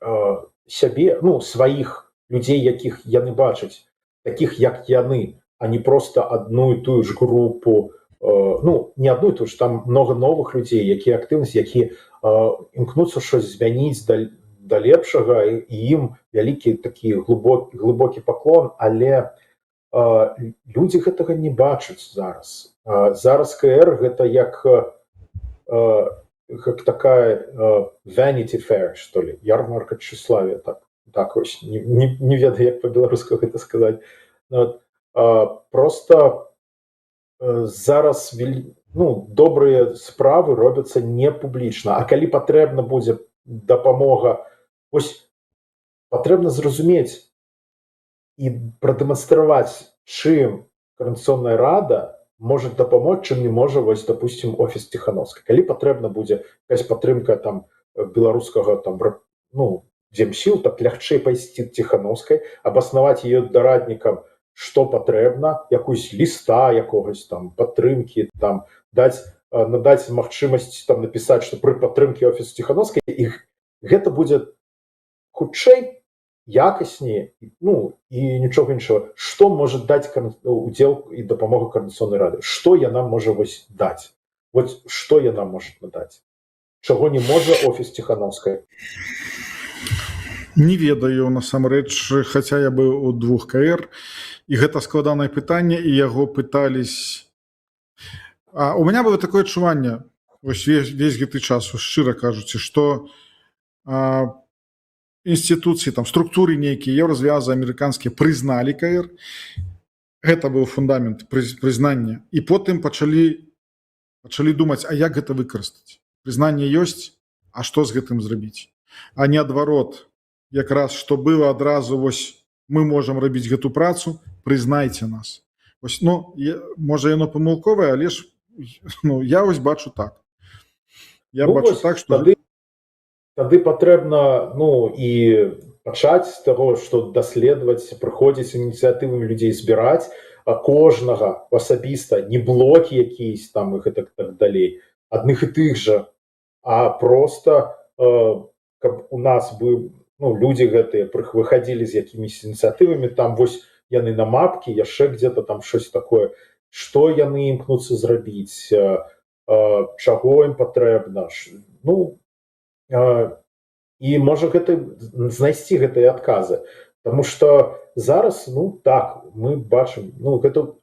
сябе, сваіх людзей, якіх яны бачаць, такіх як яны, а не проста адну і тую ж групу, не одну і ту ж, там много новых людзей, якія актыўнасць, якія імкнуцца щось змяніць да лепшага, і ім вялікі такі глыбокі паклон, але людзі гэтага не бачаць зараз. Зараз КР гэта як такая Vanity Fair, што ли, ярмарка тщеславия, так вось, не ведаю, як па-беларуску гэта сказаць. Просто зараз добрыя справы робяцца не публічна, а калі патрэбна будзе дапамога, вось патрэбна зразумець і прадэманстраваць, чым Координационная рада можа дапамогчы, чым не можа, вось, допустим, офіс Ціхановскай. Калі патрэбна будзе якась падтрымка там беларускага земсіл, так лягчэй пайсці Ціхановскай, абаснаваць яе дараднікам, што патрэбна, якусь ліста якогось там падтрымкі, там надаць магчымасць там напісаць, што пры падтрымке офісу Ціхановскай, і гэта будзе хутчэй, якасней, і нічога іншага. Што можа даць удзел і дапамога Координационной рады? Што яна можа вось даць? Вот што яна можа надаць? Чаго не можа офіс Ціхановскай? Не ведаю, насамрэч, хаця я быў у 2 КР, і гэта складанае пытанне, і яго пытались. У меня было такое адчуванне весь гэты час, шчыра кажучы, што інстытуцыі, там структуры нейкія, еўразвязы амерыканскія прызналі КР. Гэта быў фундамент прызнання. І потым пачалі думаць, а як гэта выкарыстаць? Прызнанне ёсць, а што з гэтым зрабіць? А не адварот, якраз што было адразу, вось мы можам рабіць гэту працу, прызнайце нас. Вось, можа яно памылковае, але ж я вось бачу так. Я бачу так, што тады патрэбна і пачаць з таго, што даследаваць, прыходзіць ініцыятывамі людзей збіраць, кожнага асабіста, не блокі якісь там і гэтак так далей, адных і тых жа, а проста каб у нас бы людзі гэтыя выхадзілі з якімісь ініцыятывамі, там вось яны на мапкі, яшчэ где-то там щось такое, што яны імкнуцца зрабіць, чаго ім патрэбна, і можа знайсці гэтыя адказы. Таму што зараз, так, мы бачым,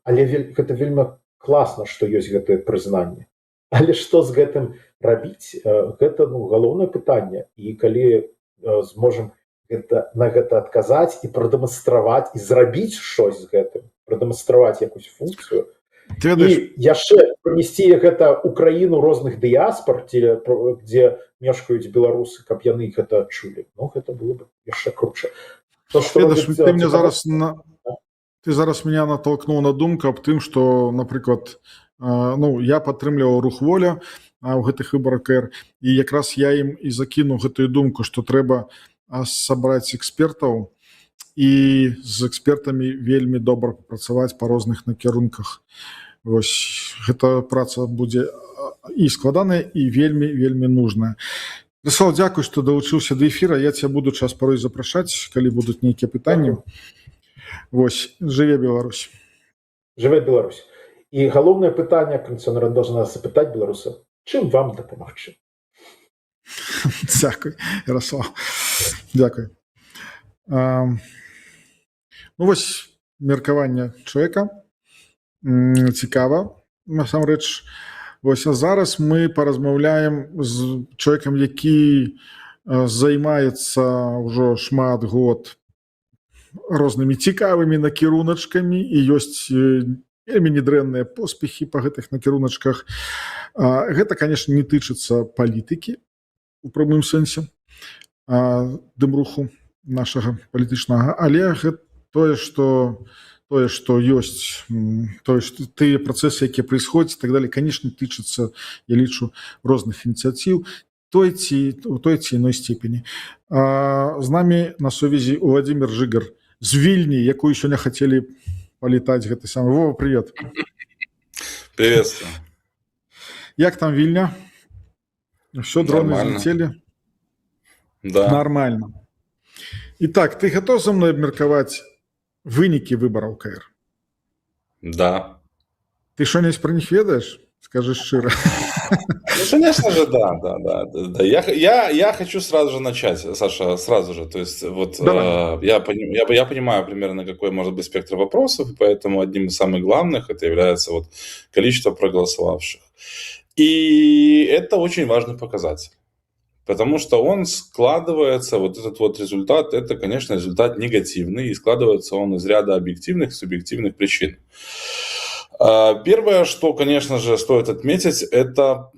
але гэта вельмі класна, што ёсць гэтае прызнанне. Але што з гэтым рабіць, гэта галоўнае пытанне. І калі зможам на гэта адказаць і прадэманстраваць, і зрабіць щось з гэтым, прадэманстраваць якусь функцыю, і яшчэ прынесці гэта ў краіну розных дыяспор, дзе мешкаюць беларусы, каб яны гэта адчулі, гэта было б яшчэ круче. Ты зараз меня натолкнуў на думку аб тым, што, напрыклад, я падтрымліваў рух «Воля» ў гэтых выбарах КР, і якраз я ім і закінуў гэтую думку, што трэба сабраць экспертаў і з экспертамі вельмі добра папрацаваць па розных накірунках. Вось гэта праца будзе і складаная, і вельмі вельмі нужная. Радслаў, дзякуй, што далучыўся да эфіра. Я цябе буду час парой запрашаць, калі будуць нейкія пытанні. Вось, жыве Беларусь. Жыве Беларусь. І галоўнае пытанне, Координационная рада должна запытаць беларусаў, чым вам дапамагчы? Дзякуй, Ярослав. Дзякуй. Вось меркаванне чалавека. Цікава, насамрэч. Вось, а зараз мы паразмаўляем з чалавекам, які займаецца ўжо шмат год рознымі цікавымі накіруначкамі, і ёсць вельмі недрэнныя поспехі па гэтых накіруначках. Гэта, конечно, не тычыцца палітыкі у прамым сэнсе дымруху нашага палітычнага, але гэта тое, што ёсць, тыя працэсы, якія праисходзяць і так далее, конечно, тычыцца, я лічу, розных ініцыятыў той ці іной степені. З намі на сувязі Владимир Жыгар з Вільні, якую сёння хацелі палетаць гэты самы. Вова, привет. Приветствую. Як там Вільня? Все, дроны злетели? Да. Нормально. Итак, ты готов со мной абмеркаваць вынікі выбораў КР? Да. Ты что-нибудь про них ведаешь? Скажи широ. Ну, конечно же, да. Я хочу сразу же начать, Саша, сразу же. То есть, вот я понимаю примерно, какой может быть спектр вопросов, поэтому одним из самых главных это является вот количество проголосовавших. И это очень важный показатель. Потому что он складывается, вот этот вот результат, это, конечно, результат негативный, и складывается он из ряда объективных и субъективных причин. Первое, что, конечно же, стоит отметить, это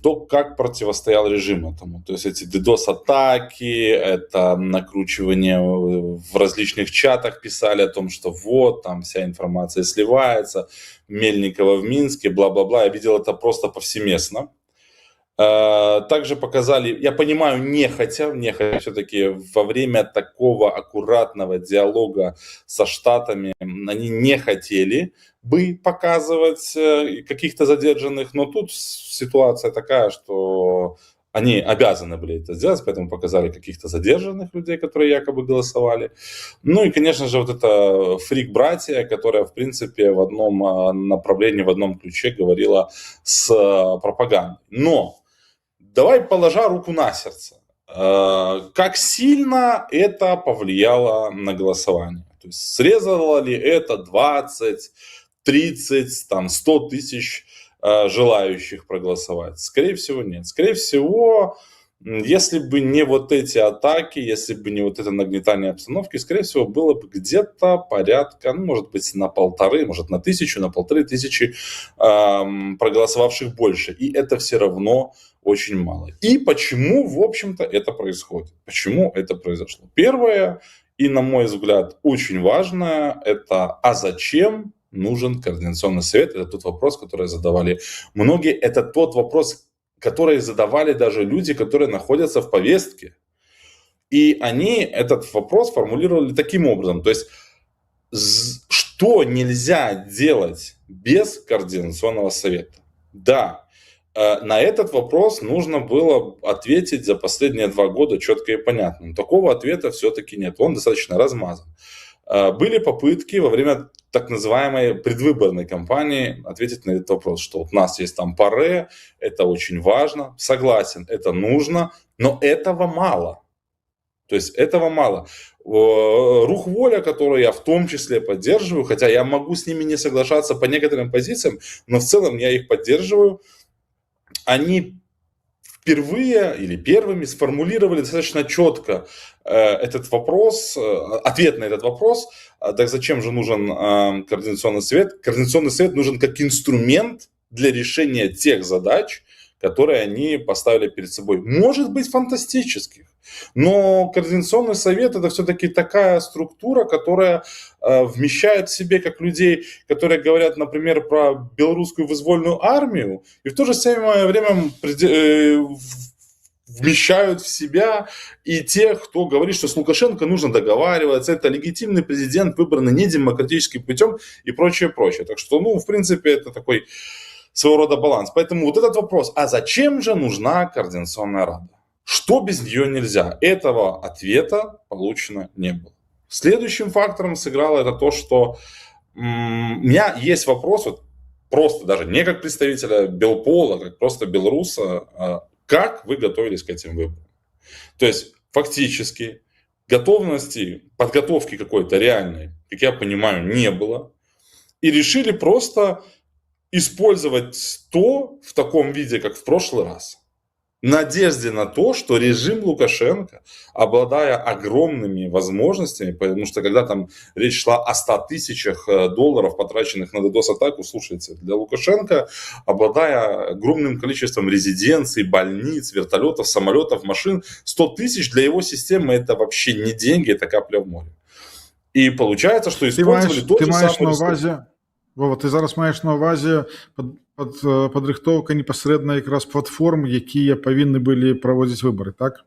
то, как противостоял режим этому. То есть эти DDoS-атаки, это накручивание в различных чатах, писали о том, что вот, там вся информация сливается, Мельникова в Минске, бла-бла-бла. Я видел это просто повсеместно. Также показали, я понимаю, нехотя все-таки во время такого аккуратного диалога со Штатами они не хотели бы показывать каких-то задержанных, но тут ситуация такая, что они обязаны были это сделать, поэтому показали каких-то задержанных людей, которые якобы голосовали. Ну и, конечно же, вот это фрик-братья, которая, в принципе, в одном направлении, в одном ключе говорила с пропагандой. Но давай, положа руку на сердце, как сильно это повлияло на голосование? То есть срезало ли это 20, 30, там, 100 тысяч желающих проголосовать? Скорее всего, нет. Скорее всего, если бы не вот эти атаки, если бы не вот это нагнетание обстановки, скорее всего, было бы где-то порядка, ну, может быть, на 1,5, может, на 1000, на 1500 проголосовавших больше. И это все равно очень мало. И почему, в общем-то, это происходит? Почему это произошло? Первое, и, на мой взгляд, очень важное, это а зачем нужен Координационный совет? Это тот вопрос, который задавали многие. Это тот вопрос, который задавали даже люди, которые находятся в повестке. И они этот вопрос формулировали таким образом. То есть, что нельзя делать без Координационного совета? Да, на этот вопрос нужно было ответить за последние 2 года четко и понятно. Но такого ответа все-таки нет. Он достаточно размазан. Были попытки во время так называемой предвыборной кампании ответить на этот вопрос, что вот у нас есть там ПАРЕ, это очень важно, согласен, это нужно, но этого мало. То есть этого мало. Рух Воля, который я в том числе поддерживаю, хотя я могу с ними не соглашаться по некоторым позициям, но в целом я их поддерживаю, они впервые или первыми сформулировали достаточно четко этот вопрос, ответ на этот вопрос. Так зачем же нужен Координационный совет? Координационный совет нужен как инструмент для решения тех задач, которые они поставили перед собой. Может быть, фантастических. Но Координационный совет — это все-таки такая структура, которая вмещает в себе как людей, которые говорят, например, про белорусскую вызвольную армию, и в то же самое время вмещают в себя и тех, кто говорит, что с Лукашенко нужно договариваться, это легитимный президент, выбранный не демократическим путем и прочее, прочее. Так что, в принципе, это такой своего рода баланс. Поэтому вот этот вопрос, а зачем же нужна Координационная рада? Что без нее нельзя? Этого ответа получено не было. Следующим фактором сыграло это то, что у меня есть вопрос, вот просто даже не как представителя Белпола, как просто белоруса, как вы готовились к этим выборам? То есть фактически готовности, подготовки какой-то реальной, как я понимаю, не было. И решили просто использовать то в таком виде, как в прошлый раз. надежде на то, что режим Лукашенко, обладая огромными возможностями, потому что когда там речь шла о 100 тысячах долларов, потраченных на DDoS-атаку, слушайте, для Лукашенко, обладая огромным количеством резиденций, больниц, вертолетов, самолетов, машин, 100 тысяч для его системы это вообще не деньги, это капля в море. И получается, что использовали тот ти же маєш самый на ресурс. увазі, Вова, ти зараз маєш на увазі падрыхтоўка непасрэдна якраз платформ, якія павінны былі праводзіць выборы, так?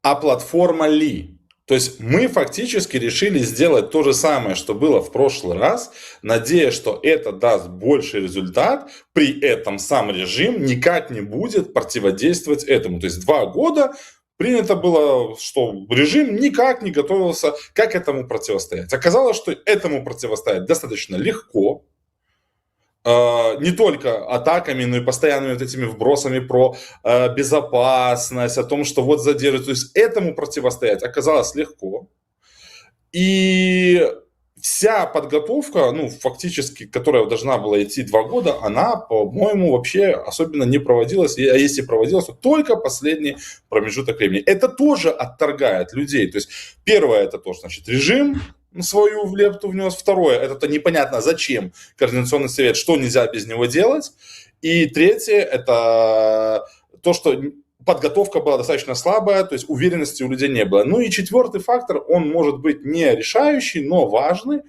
А платформа ли? То есть мы фактически решили сделать то же самое, что было в прошлый раз, надеясь, что это даст больший результат, при этом сам режим никак не будет противодействовать этому. То есть 2 года принято было, что режим никак не готовился, как этому противостоять. Оказалось, что этому противостоять достаточно легко, не только атаками, но и постоянными вот этими вбросами про безопасность, о том, что вот задерживают. То есть этому противостоять оказалось легко. И вся подготовка, ну, фактически, которая должна была идти 2 года, она, по-моему, вообще особенно не проводилась. А если проводилась, то только последний промежуток времени. Это тоже отторгает людей. То есть первое, это то, что, значит, режим свою в лепту внес. Второе, это непонятно зачем Координационный совет, что нельзя без него делать. И третье, это то, что подготовка была достаточно слабая, то есть уверенности у людей не было. Ну и четвертый фактор, он может быть не решающий, но важный.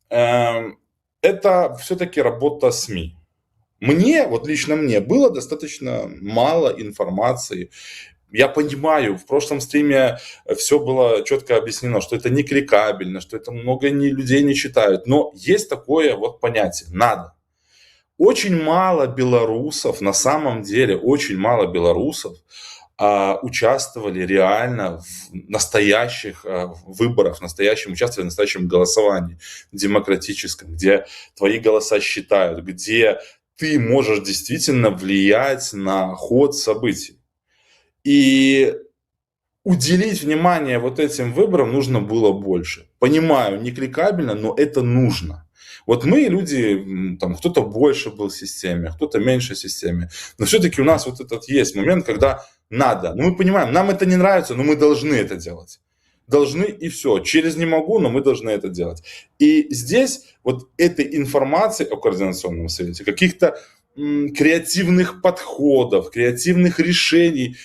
Это все-таки работа СМИ. Мне, вот лично мне, было достаточно мало информации. Я понимаю, в прошлом стриме все было четко объяснено, что это не кликабельно, что это много людей не читают. Но есть такое вот понятие «надо». Очень мало белорусов, на самом деле, очень мало белорусов участвовали реально в настоящих выборах, участвовали в настоящем голосовании демократическом, где твои голоса считают, где ты можешь действительно влиять на ход событий. И уделить внимание вот этим выборам нужно было больше. Понимаю, не кликабельно, но это нужно. Вот мы, люди, там, кто-то больше был в системе, кто-то меньше в системе. Но все-таки у нас вот этот есть момент, когда надо. Ну, мы понимаем, нам это не нравится, но мы должны это делать. Должны и все. Через не могу, но мы должны это делать. И здесь вот этой информации о Координационном совете, каких-то креативных подходов, креативных решений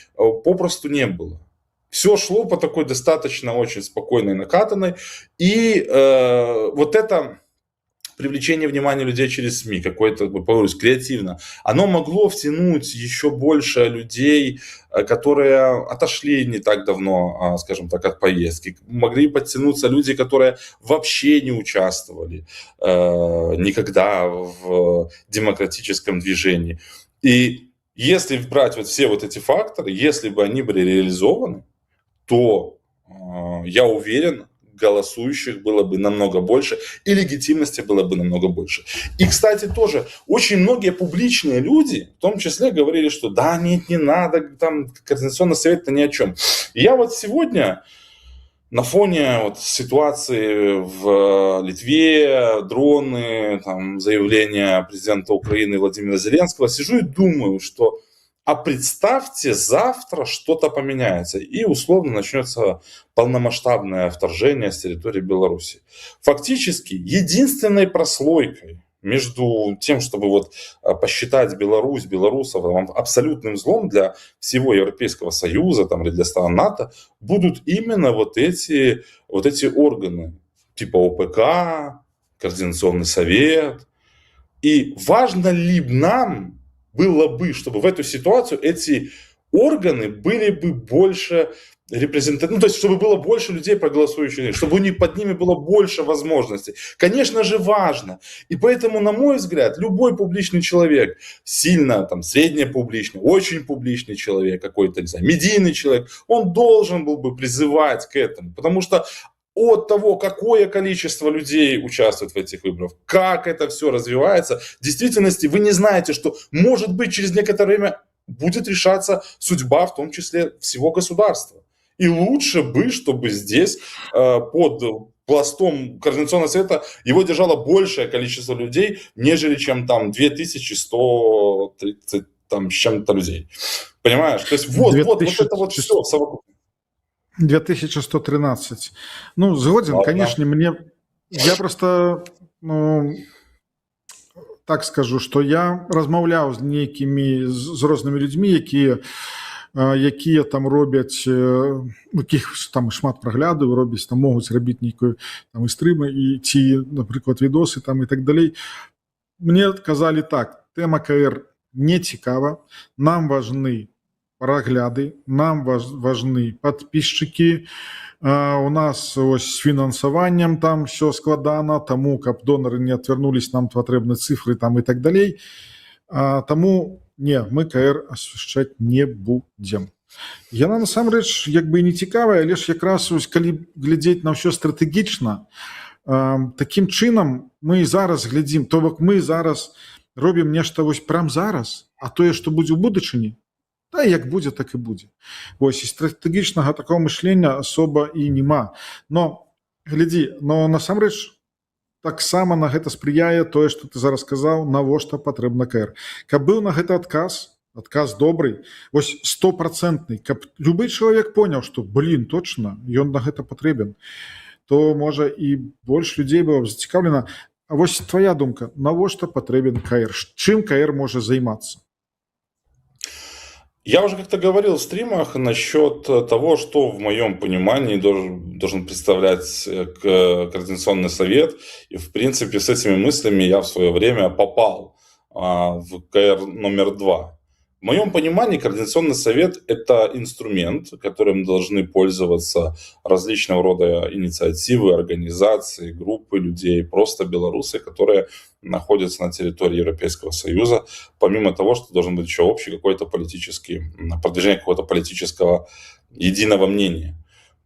попросту не было. Все шло по такой достаточно очень спокойной, накатанной. И вот это привлечение внимания людей через СМИ, какое-то, повторюсь, креативно, оно могло втянуть еще больше людей, которые отошли не так давно, скажем так, от поездки. Могли подтянуться люди, которые вообще не участвовали никогда в демократическом движении. И если брать вот все вот эти факторы, если бы они были реализованы, то я уверен, голосующих было бы намного больше, и легитимности было бы намного больше. И, кстати, тоже очень многие публичные люди, в том числе, говорили, что да, нет, не надо, там, Координационный совет-то ни о чем. И я вот сегодня на фоне вот ситуации в Литве, дроны, там, заявления президента Украины Владимира Зеленского, сижу и думаю, что а представьте, завтра что-то поменяется, и условно начнется полномасштабное вторжение с территории Беларуси. Фактически, единственной прослойкой между тем, чтобы вот посчитать Беларусь, белорусов абсолютным злом для всего Европейского Союза там, или для стран НАТО, будут именно вот эти органы, типа ОПК, Координационный совет. И важно ли нам было бы, чтобы в эту ситуацию эти органы были бы больше репрезентативны, ну, то есть, чтобы было больше людей, проголосующих, чтобы под ними было больше возможностей. Конечно же, важно. И поэтому, на мой взгляд, любой публичный человек, сильно, там, среднепубличный, очень публичный человек, какой-то, не знаю, медийный человек, он должен был бы призывать к этому. Потому что от того, какое количество людей участвует в этих выборах, как это все развивается, в действительности вы не знаете, что, может быть, через некоторое время будет решаться судьба, в том числе, всего государства. И лучше бы, чтобы здесь под пластом Координационного совета его держало большее количество людей, нежели чем там 2130 там, с чем-то людей. Понимаешь? То есть вот это вот 2600. все в совокупности. 2113. Ну, згоден, Ладно. конечно, я просто, ну, так скажу, што я размаўляў з нейкімі з рознымі людзьмі, якія там робяць, якіх там шмат праглядаў робяць, там могуць рабіць нейкую там і стрымы і ці, напрыклад, відосы там і так далей. Мне казалі так: тэма КР не цікава, нам важны прагляды, нам важны падпісчыкі, у нас ось з фінансаваннем там все складана, таму каб донары не адвярнулись, нам патрэбны цифры там і так далей. Таму не, мы КР асвяшчаць не будзем. Яна насамрэч як бы і не цікавая, але ж якраз ось, калі глядзець на ўсё стратэгічна, такім чынам мы зараз глядзім, то бок мы зараз робім нешта вось прям зараз, а тое, што будзе ў будучыні, та як будзе, так і будзе. Вось, і стратэгічнага такого мышлення асоба і нема. Но, глядзі, но насамрэч таксама на гэта спрыяе тое, што ты зараз сказаў, навошта патрэбна КР. Каб быў на гэта адказ добрый, вось 100%, каб любы чалавек поняў, што, точна, ён на гэта патрэбен, то, можа, і больш людзей было б зацікаўлена. А вось твоя думка, навошта патрэбен КР? Чым КР можа займацца? Я уже как-то говорил в стримах насчет того, что в моем понимании должен представлять Координационный совет. И, в принципе, с этими мыслями я в свое время попал в КР номер 2. В моем понимании Координационный совет – это инструмент, которым должны пользоваться различного рода инициативы, организации, группы людей, просто белорусы, которые находятся на территории Европейского Союза, помимо того, что должен быть еще общий какой-то политический, продвижение какого-то политического единого мнения.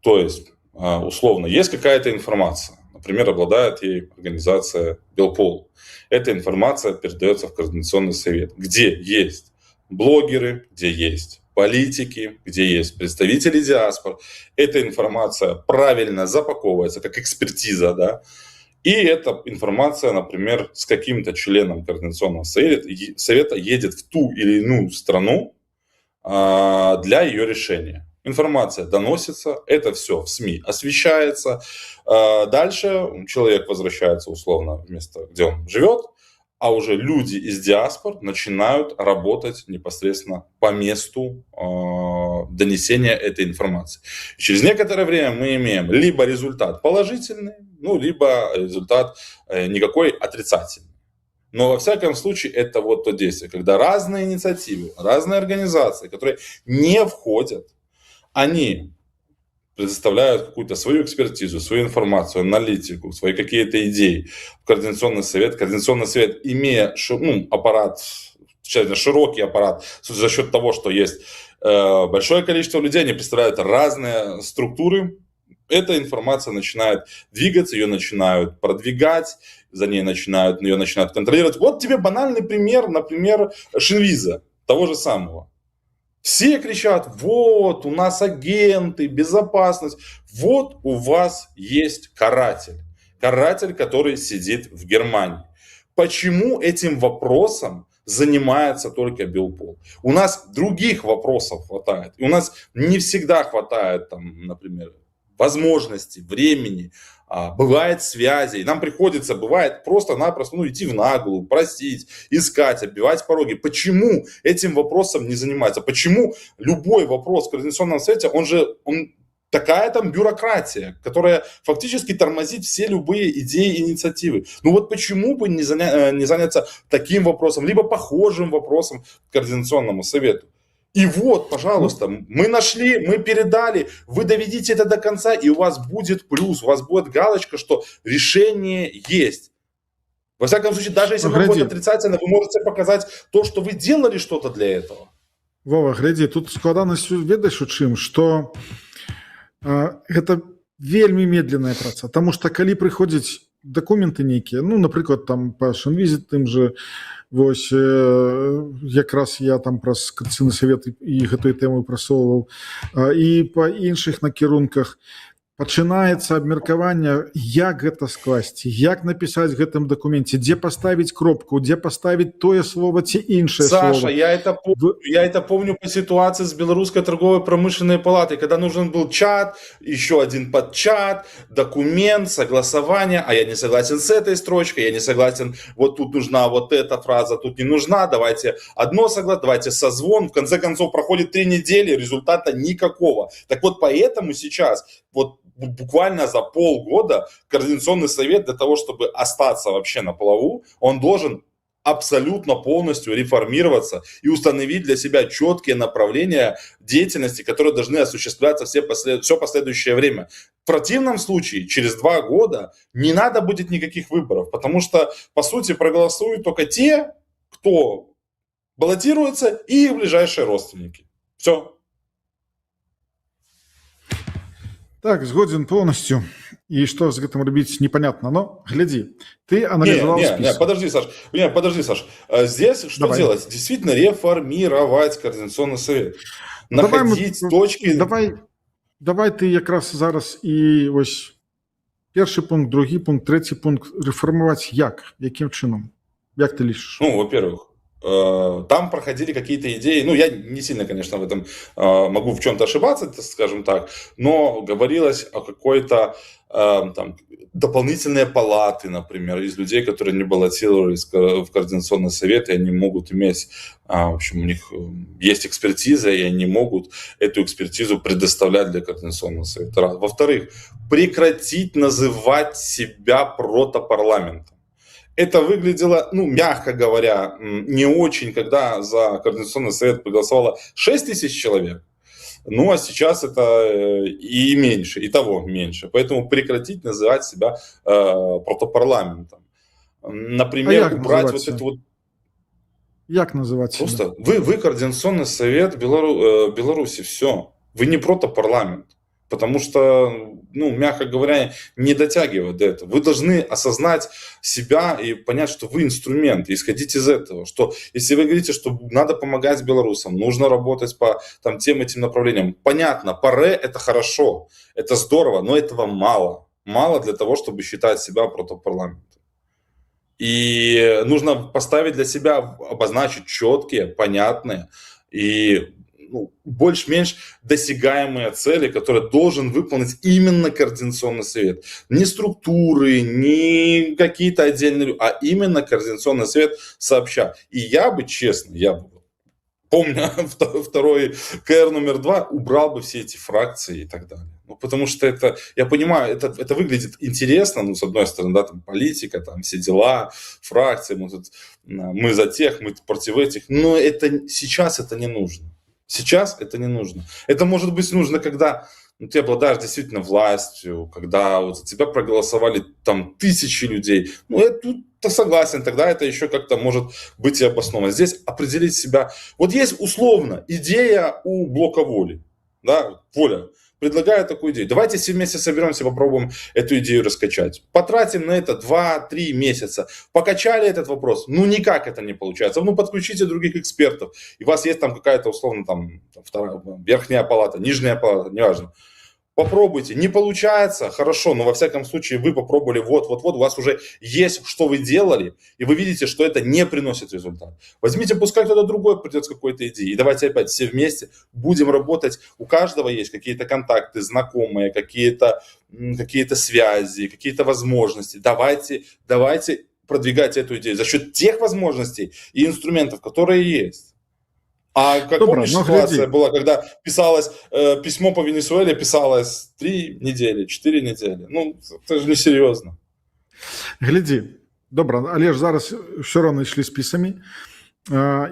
То есть, условно, есть какая-то информация, например, обладает ей организация Белпол. Эта информация передается в Координационный совет, где есть блогеры, где есть политики, где есть представители диаспор. Эта информация правильно запаковывается, как экспертиза, да, и эта информация, например, с каким-то членом Координационного совета едет в ту или иную страну для ее решения. Информация доносится, это все в СМИ освещается. Дальше человек возвращается условно в место, где он живет, а уже люди из диаспор начинают работать непосредственно по месту донесения этой информации. И через некоторое время мы имеем либо результат положительный, либо результат никакой отрицательный. Но во всяком случае это вот то действие, когда разные инициативы, разные организации, которые не входят, они предоставляют какую-то свою экспертизу, свою информацию, аналитику, свои какие-то идеи в Координационный совет. Координационный совет, имея аппарат, широкий аппарат, за счет того, что есть большое количество людей, они представляют разные структуры, эта информация начинает двигаться, ее начинают продвигать, ее начинают контролировать. Вот тебе банальный пример, например, Шинвиза, того же самого. Все кричат: вот, у нас агенты, безопасность. Вот у вас есть каратель. Каратель, который сидит в Германии. Почему этим вопросом занимается только Белпол? У нас других вопросов хватает. И у нас не всегда хватает, например, возможностей, времени, бывает связей. Нам приходится, бывает, просто-напросто идти в наглую, просить, искать, оббивать пороги. Почему этим вопросом не занимается? Почему любой вопрос в Координационном совете, он такая там бюрократия, которая фактически тормозит все любые идеи и инициативы. Вот почему бы не заняться таким вопросом, либо похожим вопросом к Координационному совету? И вот, пожалуйста, мы нашли, мы передали, вы доведите это до конца, и у вас будет плюс, у вас будет галочка, что решение есть. Во всяком случае, даже если оно будет отрицательно, вы можете показать то, что вы делали что-то для этого. Вова, гляди, тут складанасць, ведаеш у чым, што гэта вельмі медленная праца, таму што калі прыходзяць дакументы нейкія, напрыклад, там па Шинвізе тым же, вось якраз я там праз Координационный совет і гэтую тэму прасоўваў, і па іншых накірунках. пачынаецца абмеркаванне, як гэта скласці, як напісаць гэтым дакуменце, дзе паставіць кропку, дзе паставіць тое слово ці іншае Саша, слово. я это помню по ситуации с Белорусской торговой промышленной палатой, когда нужен был чат, еще один подчат, документ, согласование, а я не согласен с этой строчкой, я не согласен, вот тут нужна вот эта фраза, тут не нужна, давайте одно согласие, давайте созвон, в конце концов проходит 3 недели, результата никакого. Так вот поэтому сейчас, вот буквально за полгода Координационный совет для того, чтобы остаться вообще на плаву, он должен абсолютно полностью реформироваться и установить для себя четкие направления деятельности, которые должны осуществляться все последующее время. В противном случае, через 2 года не надо будет никаких выборов, потому что, по сути, проголосуют только те, кто баллотируется, и их ближайшие родственники. Все. Так, згоден полностью. И что с этим рубить, непонятно. Но, гляди, ты анализовал список. Подожди, Саш. Здесь что Давай. делать? Действительно реформировать Координационный совет. Находить точки... Давай ты якраз зараз і ось перший пункт, другий пункт, третій пункт реформувати як? Яким чином? Як ти лічиш? Ну, во-первых, там проходили какие-то идеи, ну, я не сильно, конечно, в этом могу в чем-то ошибаться, скажем так, но говорилось о какой-то там дополнительные палаты, например, из людей, которые не баллотировались в Координационный совет, и они могут иметь, в общем, у них есть экспертиза, и они могут эту экспертизу предоставлять для Координационного совета. Во-вторых, прекратить называть себя протопарламентом. Это выглядело, ну, мягко говоря, не очень, когда за Координационный совет проголосовало 6 тысяч человек. Ну, а сейчас это и меньше, и того меньше. Поэтому прекратить называть себя протопарламентом. Например, убрать вот это вот... Як называть себя? Просто вы Координационный совет Беларуси, все. Вы не протопарламент. Потому что, ну, мягко говоря, не дотягивает до этого. Вы должны осознать себя и понять, что вы инструмент, и исходить из этого. Что если вы говорите, что надо помогать белорусам, нужно работать по там, тем этим направлениям. Понятно, ПАРЕ это хорошо, это здорово, но этого мало. Мало для того, чтобы считать себя протопарламентом. И нужно поставить для себя, обозначить четкие, понятные и больше-меньше досягаемые цели, которые должен выполнить именно Координационный совет. Не структуры, не какие-то отдельные, а именно Координационный совет сообща. И я бы, честно, помня второй КР номер 2, убрал бы все эти фракции и так далее. Ну, потому что это, я понимаю, это выглядит интересно, ну, с одной стороны, да, там политика, там все дела, фракции, мы за тех, мы против этих, но сейчас это не нужно. Сейчас это не нужно. Это может быть нужно, когда ты обладаешь действительно властью, когда вот за тебя проголосовали там тысячи людей. Ну, я тут согласен, тогда это еще как-то может быть и обосновано. Здесь определить себя. Вот есть условно идея у блока воли. Да, воля предлагает такую идею. Давайте все вместе соберемся, попробуем эту идею раскачать. Потратим на это 2-3 месяца. Покачали этот вопрос. Ну, никак это не получается. Ну, подключите других экспертов. И у вас есть там какая-то, условно, там, верхняя палата, нижняя палата, неважно. Попробуйте. Не получается, хорошо, но во всяком случае вы попробовали вот, у вас уже есть, что вы делали, и вы видите, что это не приносит результат. Возьмите, пускай кто-то другой придет с какой-то идеей, и давайте опять все вместе будем работать. У каждого есть какие-то контакты, знакомые, какие-то связи, какие-то возможности. Давайте продвигать эту идею за счет тех возможностей и инструментов, которые есть. А как помнишь, ситуация была, когда писалось письмо по Венесуэле, писалось 3 недели, 4 недели. Ну, это же несерьезно. Гляди, добра, але ж зараз все равно ішлі спісамі,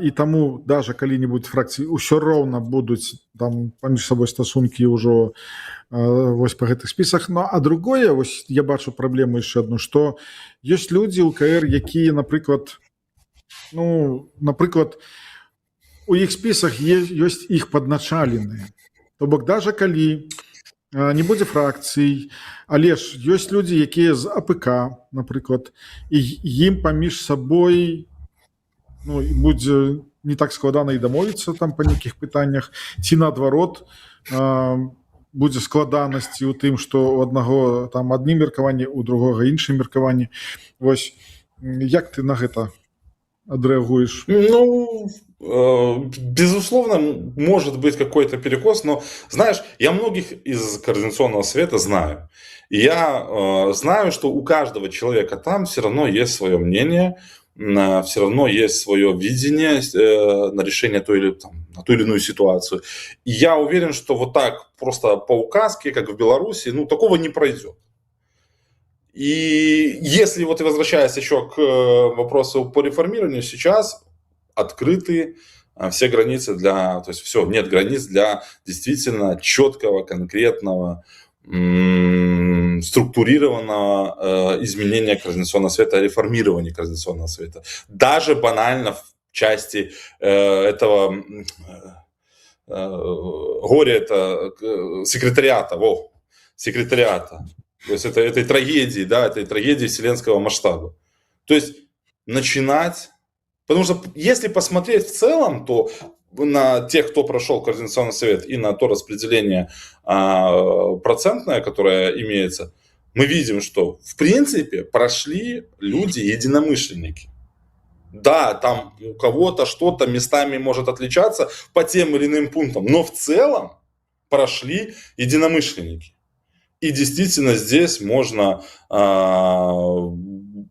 і таму даже калі-нибудь фракцыі ўсё роўна будуць там паміж сабой стасункі ўжо вось па гэтых спісах. Ну, а другое, вось я бачу праблему яшчэ адну, што ёсць людзі ў КР, якія, напрыклад, у іх спісах ёсць іх падначаленыя. То бок даже калі не будзе фракцый, але ж ёсць людзі, якія з АПК, напрыклад, і ім паміж сабой будзе не так складана і дамовіцца там па нейкіх пытаннях, ці наадварот будзе складанасці ў тым, што у аднаго там адным меркаванні, у другога іншым меркаванні. Вось як ты на гэта отреагуешь? Ну, безусловно, может быть какой-то перекос, но, знаешь, я многих из Координационного совета знаю. И я знаю, что у каждого человека там все равно есть свое мнение, все равно есть свое видение на решение той или, там, на ту или иную ситуацию. И я уверен, что вот так просто по указке, как в Беларуси, ну, такого не пройдет. И если вот возвращаясь еще к вопросу по реформированию, сейчас открыты все границы для, то есть все, нет границ для действительно четкого, конкретного, структурированного изменения Координационного совета, реформирования Координационного совета. Даже банально в части этого горя, это секретариата, секретариата. То есть этой трагедии, да, этой трагедии вселенского масштаба. То есть начинать... Потому что если посмотреть в целом, то на тех, кто прошел Координационный совет, и на то распределение процентное, которое имеется, мы видим, что в принципе прошли люди-единомышленники. Да, там у кого-то что-то местами может отличаться по тем или иным пунктам, но в целом прошли единомышленники. И действительно здесь можно,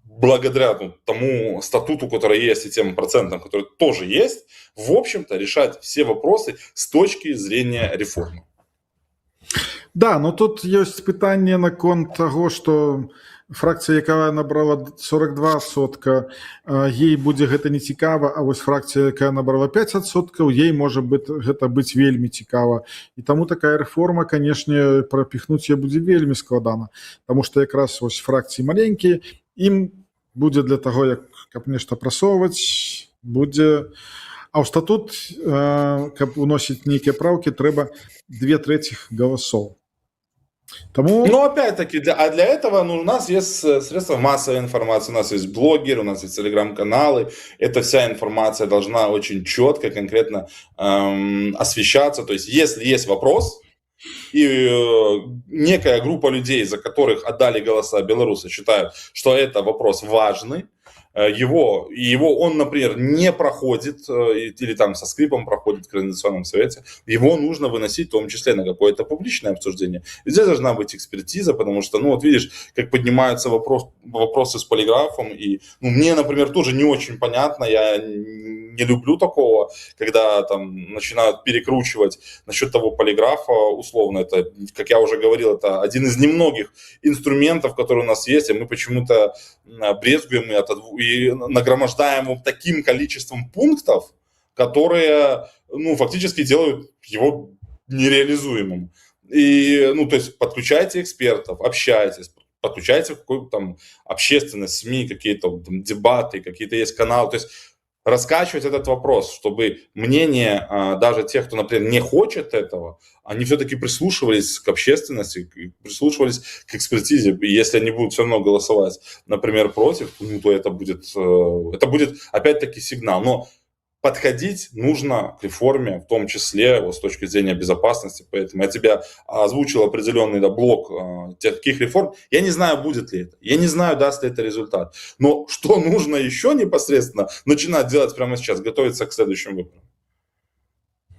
благодаря тому статуту, который есть, и тем процентам, которые тоже есть, в общем-то решать все вопросы с точки зрения реформы. Да, но тут ёсць пытанне наконт таго, што фракцыя, якая набрала 42%, ей будзе гэта не цікава, а вось фракцыя, якая набрала 5%, ей можа гэта быць вельмі цікава. І таму такая рэформа, канешне, прапіхнуць яе будзе вельмі складана, таму што якраз вось фракцыі маленькія, ім будзе для таго, каб нешта прасоўваць, будзе... А ў статут, каб уносіць нейкія праўкі, трэба 2/3 галасоў. Тому... Но опять-таки, для этого у нас есть средства массовой информации, у нас есть блогеры, у нас есть телеграм-каналы. Эта вся информация должна очень четко, конкретно освещаться. То есть, если есть вопрос, и некая группа людей, за которых отдали голоса белорусы, считают, что это вопрос важный, он, например, не проходит, или там со скрипом проходит в Координационном совете, его нужно выносить в том числе на какое-то публичное обсуждение. И здесь должна быть экспертиза, потому что, ну вот видишь, как поднимаются вопросы с полиграфом, и мне, например, тоже не очень понятно, я не люблю такого, когда там начинают перекручивать насчет того полиграфа, условно, это, как я уже говорил, это один из немногих инструментов, которые у нас есть, и мы почему-то брезгуем и нагромождаем его таким количеством пунктов, которые, фактически делают его нереализуемым. И, то есть, подключайте экспертов, общайтесь, подключайте какую-то там общественность, СМИ, какие-то там дебаты, какие-то есть каналы, то есть, раскачивать этот вопрос, чтобы мнение даже тех, кто, например, не хочет этого, они все-таки прислушивались к общественности, прислушивались к экспертизе. И если они будут все равно голосовать, например, против, то это будет опять-таки сигнал. Но подходить нужно к реформе, в том числе с точки зрения безопасности. Поэтому я тебе озвучил определенный блок таких реформ. Я не знаю, будет ли это. Я не знаю, даст ли это результат. Но что нужно еще непосредственно начинать делать прямо сейчас, готовиться к следующим выборам.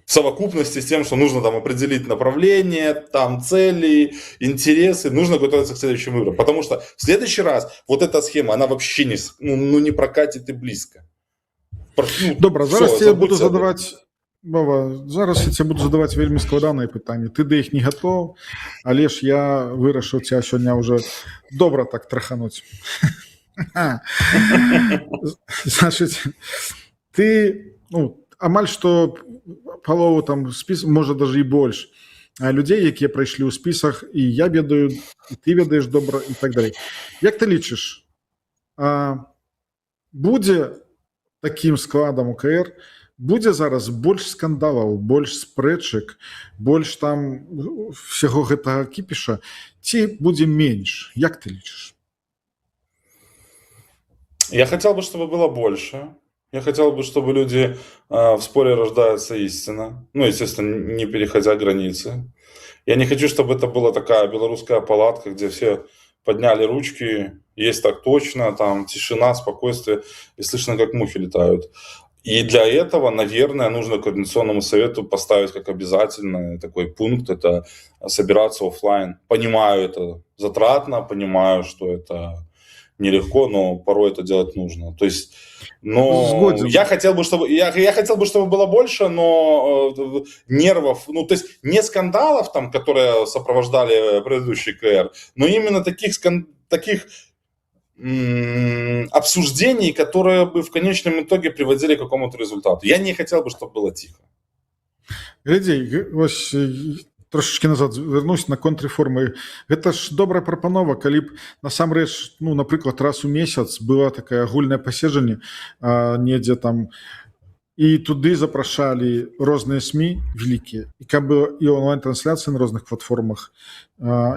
В совокупности с тем, что нужно там определить направление, там цели, интересы, нужно готовиться к следующим выборам. Потому что в следующий раз вот эта схема, она вообще не прокатит и близко. Добра, зараз я буду задаваць, Вова, зараз я тебе буду задаваць вельмі складаныя пытанні. Ты да іх не гатоў, але ж я вырашыў ця сёння уже добра так трахануць. Значыць, ты, амаль што палову там спіс, можа даже і больш, людзей, якія прайшлі ў спісах, і я ведаю, і ты ведаеш добра, і так далей. Як ты лічыш, будзе таким складам УКР, будзе зараз больш скандалаў, больш спрэчак, больш там всяго гэтага кіпіша, ці будзе менш? Як ты лічыш? Я хотел бы, чтобы было больше. Я хотел бы, чтобы люди в споре рождается истина. Естественно, не переходя границы. Я не хочу, чтобы это была такая белорусская палатка, где все подняли ручки, есть так точно, там тишина, спокойствие, и слышно, как мухи летают. И для этого, наверное, нужно Координационному совету поставить как обязательный такой пункт, это собираться оффлайн. Понимаю, это затратно, понимаю, что это нелегко, но порой это делать нужно. То есть, но Сгоден. я хотел бы, чтобы было больше, но нервов, ну, то есть не скандалов, там, которые сопровождали предыдущий КР, но именно таких обсуждений, которые бы в конечном итоге приводили к какому-то результату. Я не хотел бы, чтобы было тихо. Глядзі, ось трошечки назад вернусь на контррэформы. Гэта ж добрая прапанова, калі б насамрэч, ну, напрыклад, раз у месяц было такое агульнае паседжанне недзе там, і туды запрашалі розныя СМІ вялікія, і каб было і онлайн-трансляцыі на розных платформах,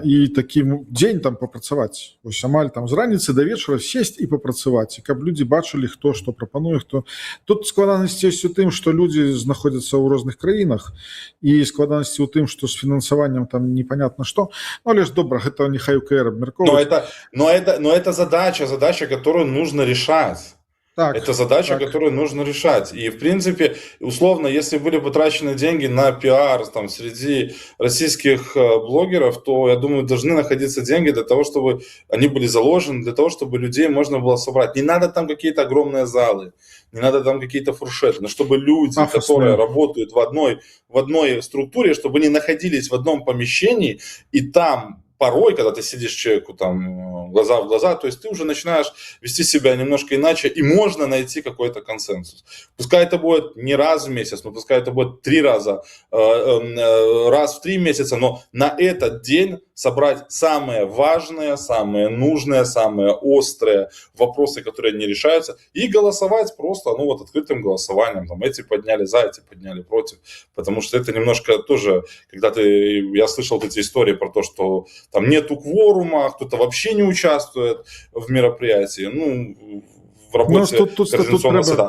і такі дзень там папрацаваць. Вось амаль там з раніцы да вечара сесть і папрацаваць, і каб людзі бачылі, хто што прапануе, хто. Тут складанасці ёсць у тым, што людзі знаходзяцца ў розных краінах, і складанасці ў тым, што з фінансаваннем там непонятно што. Ну, але ж добра, гэта няхай УКР абмяркоўваюць. Но это задача, которую нужно решать. Так, это задача, которую нужно решать. И, в принципе, условно, если были потрачены деньги на пиар там, среди российских блогеров, то, я думаю, должны находиться деньги для того, чтобы они были заложены, для того, чтобы людей можно было собрать. Не надо там какие-то огромные залы, не надо там какие-то фуршеты, но чтобы люди, которые работают в одной структуре, чтобы они находились в одном помещении, и там порой, когда ты сидишь человеку там глаза в глаза, то есть ты уже начинаешь вести себя немножко иначе, и можно найти какой-то консенсус. Пускай это будет не раз в месяц, но пускай это будет 3 раза, раз в 3 месяца, но на этот день собрать самые важные, самые нужные, самые острые вопросы, которые не решаются, и голосовать просто, ну вот открытым голосованием, там эти подняли за, эти подняли против, потому что это немножко тоже, когда я слышал эти истории про то, что там нету кворума, кто-то вообще не участвует в мероприятии, ну, в работе Координационного совета.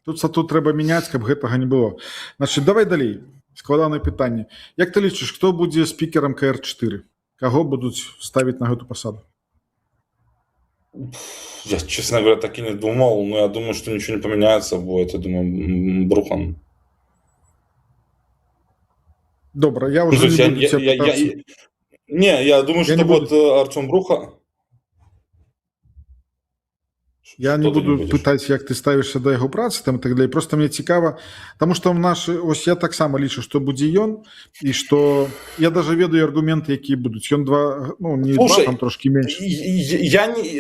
Тут статут трэба мяняць, каб гэтага не было. Значит, давай далей. Складанае пытанне. Як ты лічыш, хто будзе спікерам КР4? Каго будуць ставіць на гэту пасаду? Я, честно говоря, так и не думал, но я думаю, что ничего не поменяется будет. Я думаю, Брухан. Добра, я уже не буду тебя пытаться. Я думаю, что будет Артем Бруха. Я не буду пытаць, як ты ставішся да яго працы там і так далей. Просто мне цікава, таму што ось я таксама лічу, што будзе ён, і што я даже ведаю аргументы, якія будуць. Ён не два, там трошки меньше.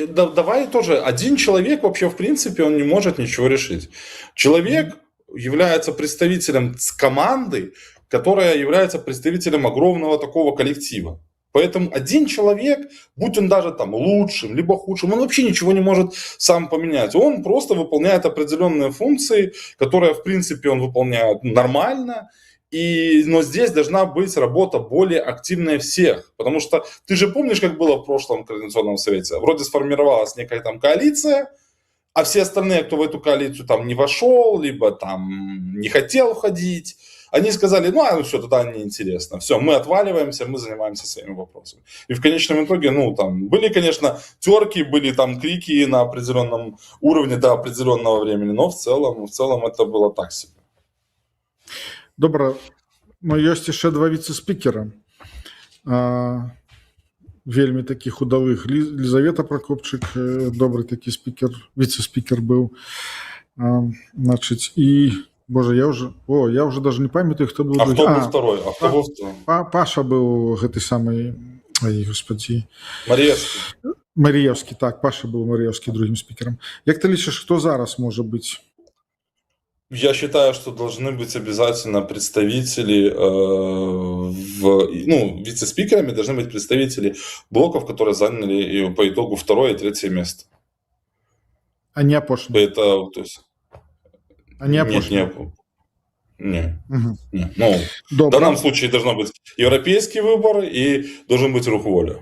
Давай тоже, один человек вообще в принципе он не может ничего решить. Человек является представителем команды, которая является представителем огромного такого коллектива. Поэтому один человек, будь он даже там лучшим, либо худшим, он вообще ничего не может сам поменять. Он просто выполняет определенные функции, которые, в принципе, он выполняет нормально. Но здесь должна быть работа более активная всех. Потому что ты же помнишь, как было в прошлом Координационном совете? Вроде сформировалась некая там коалиция, а все остальные, кто в эту коалицию там не вошел, либо там не хотел входить, они сказали, все, тогда неинтересно. Все, мы отваливаемся, мы занимаемся своими вопросами. И в конечном итоге, там были, конечно, терки, были там крики на определенном уровне до определенного времени, но в целом это было так себе. Добра. Ёсць яшчэ 2 віцэ-спікера. Вельмі таких удалых. Лизавета Прокопчык, добрый такі спікер, віцэ-спікер быў. Значит, и... Боже, я уже даже не памятаю, кто был. Кто был второй? Паша был гэты самый, господи. Маріевский. Так, Паша был Маріевский другим спикером. Як ты лічыш, кто зараз может быть? Я считаю, что должны быть обязательно представители, вице-спикерами должны быть представители блоков, которые заняли по итогу 2-е и 3-е место. А не опошли? Это, то есть... Не. В данном случае должно быть европейский выбор и должен быть рух воля.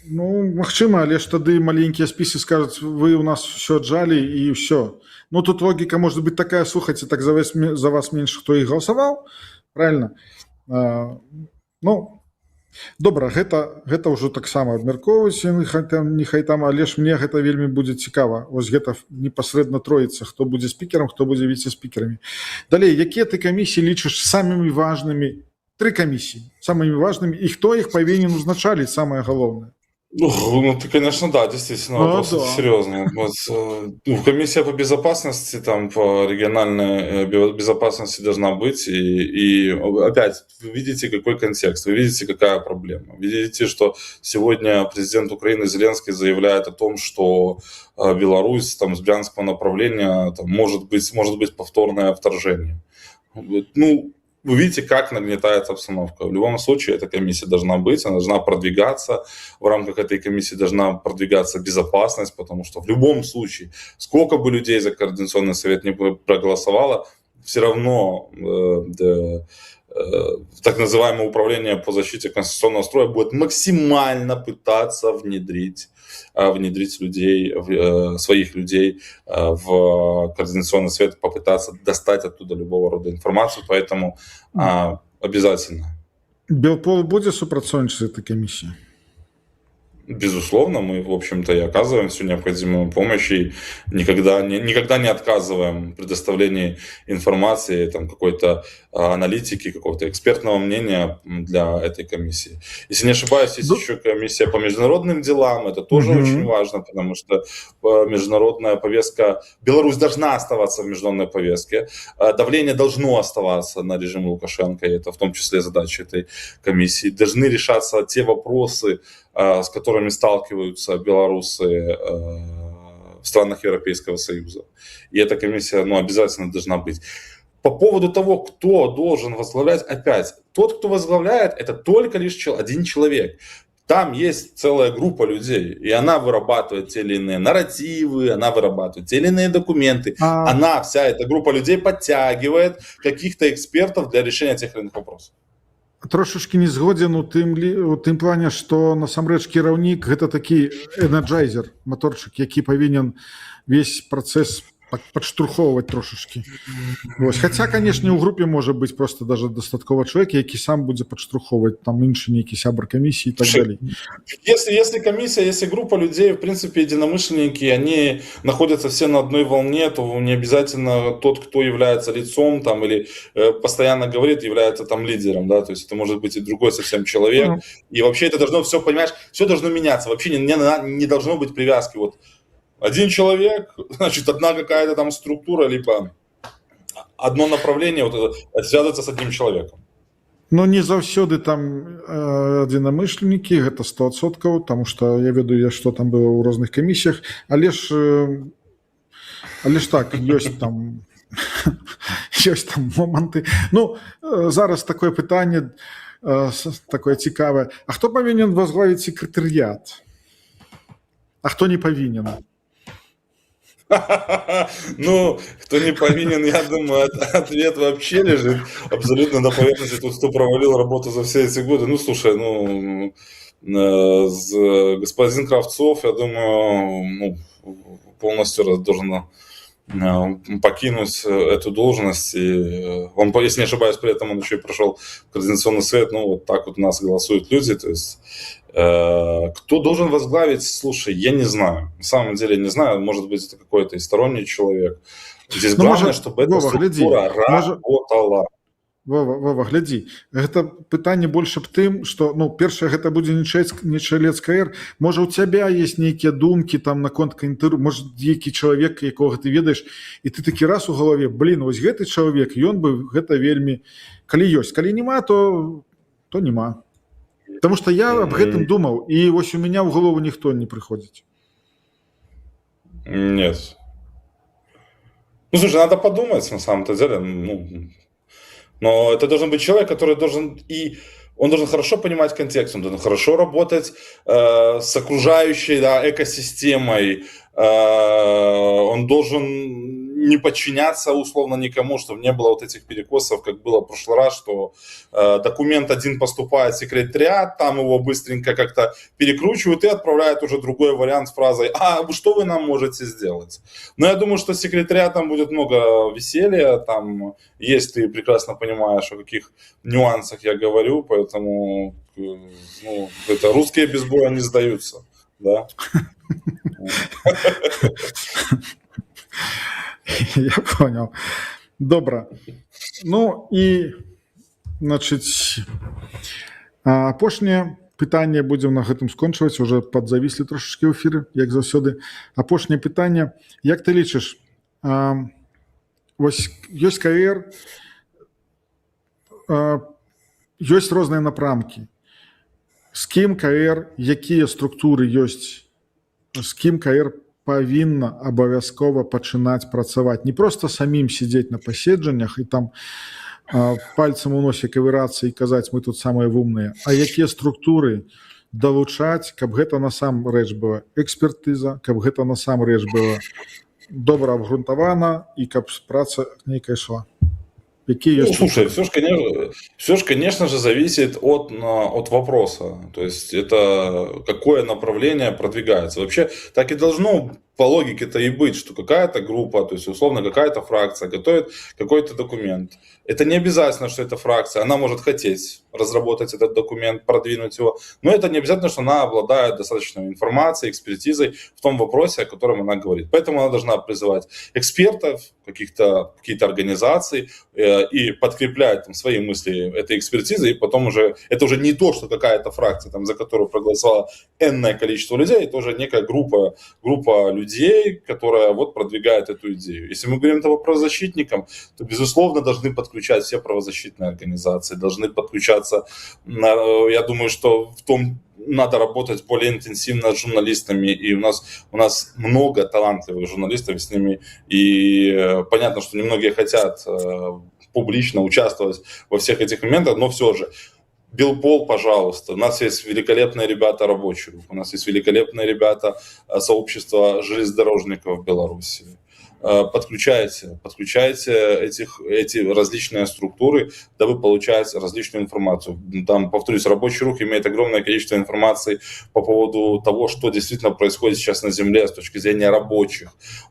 Магчыма, але ж тады маленькие списы скажут, вы у нас все отжали и все. Тут логика может быть такая, слушайте, так за вас меньше кто и голосовал, правильно. Ну, добра, гэта ўжо таксама абмяркоўваюць нехай там, але ж мне гэта вельмі будзе цікава. Вось гэта непасрэдна троіцца, хто будзе спікерам, хто будзе віце-спікерамі. Далей, якія ты камісіі лічыш самымі важнымі? 3 камісіі самымі важнымі, і хто іх павінен узначаліць, самае галоўнае? Ну, ты, конечно, да, действительно, вопрос серьезный. Вот, комиссия по безопасности, там, по региональной безопасности должна быть. И опять, вы видите, какой контекст, вы видите, какая проблема. Вы видите, что сегодня президент Украины Зеленский заявляет о том, что Беларусь там, с Брянского направления там, может быть повторное вторжение. Ну, вы видите, как нагнетается обстановка. В любом случае, эта комиссия должна быть, она должна продвигаться. В рамках этой комиссии должна продвигаться безопасность, потому что в любом случае, сколько бы людей за Координационный совет не проголосовало, все равно так называемое управление по защите конституционного строя будет максимально пытаться внедрить людей, своих людей в Координационный совет, попытаться достать оттуда любого рода информацию, поэтому обязательно. Белпол будет супрацоўнічаць этой комиссии? Безусловно, мы, в общем-то, и оказываем всю необходимую помощь, и никогда не отказываем в предоставлении информации, там, какой-то аналитики, какого-то экспертного мнения для этой комиссии. Если не ошибаюсь, есть еще комиссия по международным делам, это тоже очень важно, потому что международная повестка, Беларусь должна оставаться в международной повестке, давление должно оставаться на режим Лукашенко, и это в том числе задача этой комиссии. Должны решаться те вопросы, с которыми сталкиваются белорусы в странах Европейского Союза. И эта комиссия, обязательно должна быть. По поводу того, кто должен возглавлять, опять, тот, кто возглавляет, это только лишь один человек. Там есть целая группа людей, и она вырабатывает те или иные нарративы, она вырабатывает те или иные документы. Она, вся эта группа людей, подтягивает каких-то экспертов для решения тех или иных вопросов. Трошечки не згоден у тым плане, што насамрэч кіраўнік гэта такі энерджайзер, моторчык, які павінен весь працэс падштурхоўваць трошечки. Хаця, канешне, у групе можа быць просто даже дастаткова чалавек, які сам будзе падштурхоўваць, там іншы нейкі сябар камісіі і так далее. Если комиссия, если группа людей, в принципе, единомышленники, они находятся все на одной волне, то не обязательно тот, кто является лицом там или постоянно говорит, является там лидером, да, то есть это может быть и другой совсем человек. И вообще это должно все, понимаешь, все должно меняться. Вообще не должно быть привязки. Вот один человек, значит, одна какая-то там структура, либо одно направление вот, связывается с одним человеком. Но не заўсёды там адзінамышленнікі, гэта 100%, потому что я ведаю, што там было ў розных камісіях, але ж так, ёсць там моманты. Ну, зараз такое пытанне, такое цікавае. А хто павінен возглавіць секретарыят? А хто не павінен? Ну, кто не повинен, я думаю, ответ вообще лежит абсолютно на поверхности. Тут кто провалил работу за все эти годы. Ну, слушай, господин Кравцов, я думаю, полностью должен покинуть эту должность. И он, если не ошибаюсь, при этом он еще и прошел Координационный совет. Ну, вот так вот у нас голосуют люди. То есть, кто должен возглавить, слушай, я не знаю. На самом деле не знаю. Может быть, это какой-то и сторонний человек. Здесь главное, чтобы эта структура работала. Вова, глядзі, гэта пытанне больше б тым, што, першае, гэта будзе не чалец КР, можа, у цябе есть нейкія думкі там наконт інтэрв'ю, можа, які чалавек, якога ты ведаеш, і ты такі раз у галаве, вось гэты чалавек, ён бы гэта вельмі, калі ёсць, калі нема, то нема. Потому что я об гэтым думаў, і вось у меня ў голову ніхто не прыходзіць. Нет. Ну, слушай, надо подумать, на самом-то деле, но это должен быть человек, который должен хорошо понимать контекст, он должен хорошо работать с окружающей экосистемой, он должен не подчиняться условно никому, чтобы не было вот этих перекосов, как было в прошлый раз, что документ один поступает в секретариат, там его быстренько как-то перекручивают и отправляют уже другой вариант с фразой «А что вы нам можете сделать?». Но я думаю, что с секретариатом будет много веселья, там есть, ты прекрасно понимаешь, о каких нюансах я говорю, поэтому ну, это русские без боя не сдаются, да. Я понял. Добра. Ну і значыць апошняе пытанне будзем на гэтым скончваць, уже падзавіслі трошачкі ў эфіры, як заўсёды. Апошняе пытанне, як ты лічыш, вось ёсць КР, ёсць розныя напрамкі. З кім КР, якія структуры ёсць, з кім КР павінна абавязкова пачынаць працаваць, не проста самім сидзець на паседжаннях і там пальцам у носе кавырацца і казаць мы тут самыя вумныя, а якія структуры далучаць, каб гэта насамрэч была экспертыза, каб гэта насамрэч была добра абгрунтавана і каб праца нейкая шла. Какие ну, слушай, все же, конечно же, зависит от вопроса. То есть это какое направление продвигается. Вообще так и должно по логике-то и быть, что какая-то группа, то есть условно какая-то фракция готовит какой-то документ. Это не обязательно, что эта фракция, она может хотеть разработать этот документ, продвинуть его, но это не обязательно, что она обладает достаточной информацией, экспертизой в том вопросе, о котором она говорит. Поэтому она должна призывать экспертов, какие-то организации и подкреплять там свои мысли этой экспертизой, и потом уже, это уже не то, что какая-то фракция, там, за которую проголосовало энное количество людей, это уже некая группа людей, которая вот продвигает эту идею. Если мы говорим о правозащитникам, то, безусловно, должны подключать все правозащитные организации, должны подключаться, я думаю, что в том надо работать более интенсивно с журналистами, и у нас много талантливых журналистов с ними, и понятно, что немногие хотят публично участвовать во всех этих моментах, но все же Белпол, пожалуйста. У нас есть великолепные ребята рабочих, у нас есть великолепные ребята сообщества железнодорожников в Беларуси. Подключайте эти различные структуры, да вы получаете различную информацию. Там, повторюсь, рабочий рух имеет огромное количество информации по поводу того, что действительно происходит сейчас на земле с точки зрения рабочих.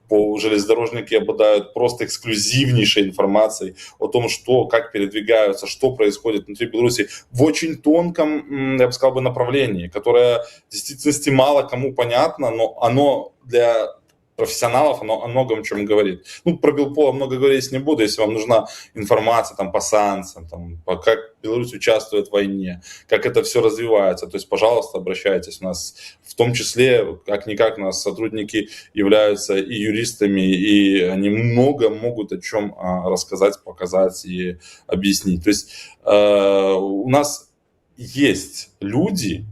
Железнодорожники обладают просто эксклюзивнейшей информацией о том, как передвигаются, что происходит внутри Беларуси в очень тонком, я бы сказал, направлении, которое в действительности мало кому понятно, но оно для профессионалов, оно о многом чем говорит. Ну, про Белпола много говорить не буду, если вам нужна информация там, по санкциям, там, как Беларусь участвует в войне, как это все развивается. То есть, пожалуйста, обращайтесь. У нас в том числе, как-никак, у нас сотрудники являются и юристами, и они много могут о чем рассказать, показать и объяснить. То есть у нас есть люди,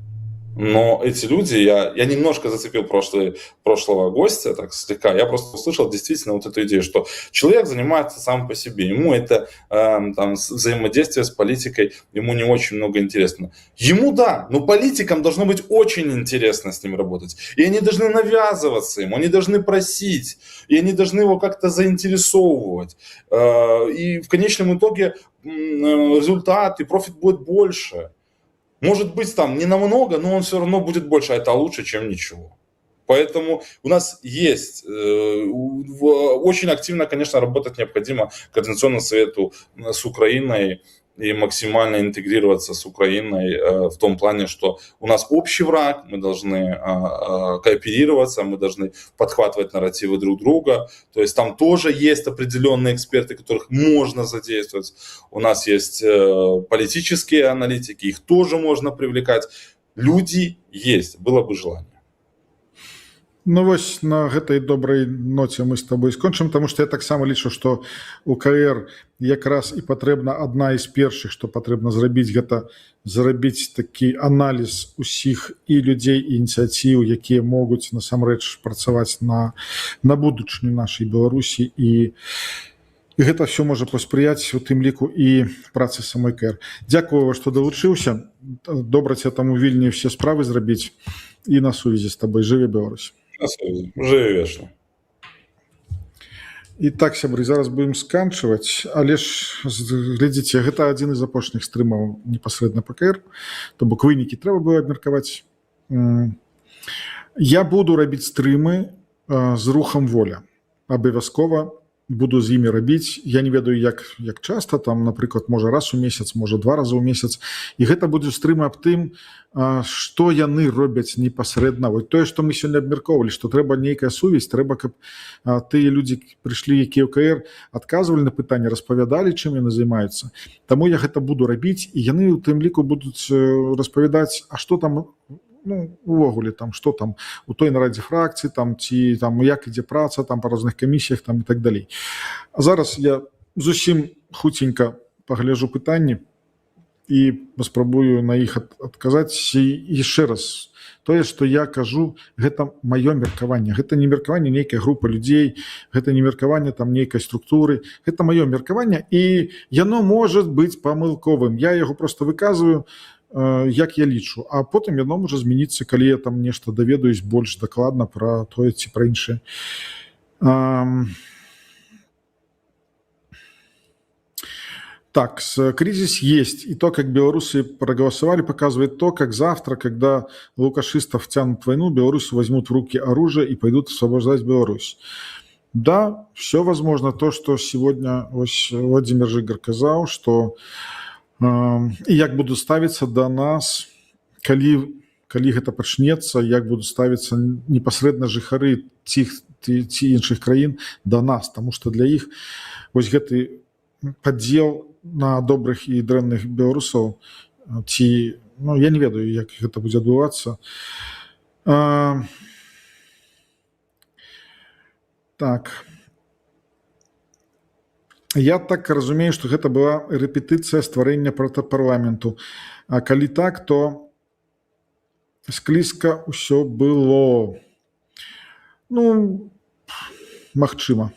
но эти люди, я немножко зацепил прошлого гостя, так слегка, я просто услышал действительно вот эту идею, что человек занимается сам по себе, ему это там, взаимодействие с политикой, ему не очень много интересно. Ему да, но политикам должно быть очень интересно с ним работать, и они должны навязываться ему, они должны просить, и они должны его как-то заинтересовывать, и в конечном итоге результат и профит будет больше. Может быть, там не намного, но он все равно будет больше, а это лучше, чем ничего. Поэтому у нас есть, очень активно, конечно, работать необходимо Координационному совету с Украиной и максимально интегрироваться с Украиной в том плане, что у нас общий враг, мы должны кооперироваться, мы должны подхватывать нарративы друг друга. То есть там тоже есть определенные эксперты, которых можно задействовать. У нас есть политические аналитики, их тоже можно привлекать. Люди есть, было бы желание. Ну вось на гэтай добрай ноце мы з табой скончым, таму што я таксама лічу, што у КР якраз і патрэбна адна з першых, што патрэбна зрабіць, гэта зрабіць такі аналіз усіх і людзей, і ініцыятыў, якія могуць насамрэч працаваць на будучыню нашай Беларусі, і гэта все можа паспрыяць у тым ліку і працы самой КР. Дзякую, што далучыўся. Добра ця там у Вільні все справы зрабіць, і на сувязі з табой. Жыве Беларусь. Жыве вечна. І так, сябры, зараз будем сканчваць, але ж глядзіце, гэта адзін з апошніх стрымаў непасрэдна ПКР, то бок вынікі трэба было абмеркаваць. Я буду рабіць стрымы з рухам воля. Абавязкова буду з імі рабіць. Я не ведаю, як часта, там, напрыклад, можа раз у месяц, можа 2 разы ў месяц. І гэта будзе стрымы аб тым, што яны робяць непасрэдна. Вот тое, што мы сёння абмяркоўвалі, што трэба нейкая сувязь, трэба, каб тыя людзі прыйшлі, якія ў КР, адказвалі на пытанні, распавядалі, чым яны займаюцца. Таму я гэта буду рабіць, і яны у тым ліку будуць распавядаць, а што там, ну, увогуле, там, што там у той нарадзе фракцыі, там, ці там, як ідзе праца, там, па розных камісіях, там, і так далей. А зараз я зусім хуценька пагляджу пытанні і паспрабую на іх адказаць. І яшчэ раз, тое, што я кажу, гэта маё меркаванне. Гэта не меркаванне нейкай групы людзей, гэта не меркаванне там нейкай структуры, гэта маё меркаванне, і яно можа быць памылковым. Я яго проста выказваю, як я лічу, а потым яно можа змяніцца, калі я там нешта даведаюсь больш дакладна пра тое ці пра іншае. Так, кризис есть, и то, как белорусы проголосовали, показывает то, как завтра, когда лукашистов тянут войну, белорусы возьмут в руки оружие и пойдут освобождать Беларусь. Да, все возможно. То, что сегодня Владимир Жигар казал, что і як будуць ставіцца да нас, калі гэта пачнецца, як будуць ставіцца непасрэдна жыхары ці іншых краін да нас, таму што для іх вось гэты падзел на добрых і дрэнных беларусаў, ці, ну, я не ведаю, як гэта будзе адбывацца. Так. Я так разумею, што гэта была рэпетыцыя стварэння протапарламенту. А калі так, то склізка ўсё было. Ну, магчыма.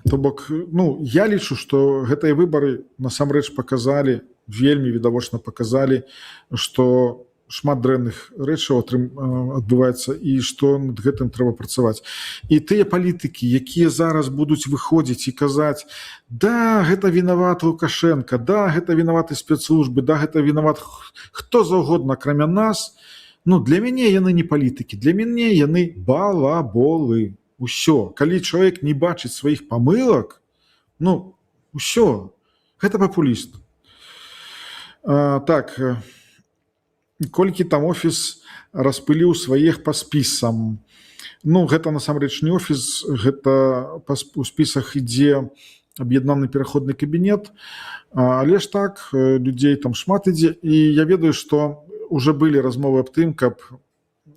То бок, ну, я лічу, што гэтыя выбары насамрэч паказалі, вельмі відавочна паказалі, што шмат дрэнных рэчаў адбываецца і што над гэтым трэба працаваць. І тыя палітыкі, якія зараз будуць выходзіць і казаць, да, гэта вінават Лукашенко, да, гэта вінаваты спецслужбы, да, гэта вінават хто заўгодна, акрамя нас, ну, для мяне яны не палітыкі, для мяне яны балаболы. Усё. Калі чалавек не бачыць сваіх памылак, ну, усё. Гэта папуліст. Так, колькі там офіс распыліў сваіх па спісам. Ну, гэта насамрэч не офіс, гэта у спісах ідзе аб'яднаны пераходны кабінет, але ж так, людзей там шмат ідзе, і я ведаю, што ўжо былі размовы аб тым, каб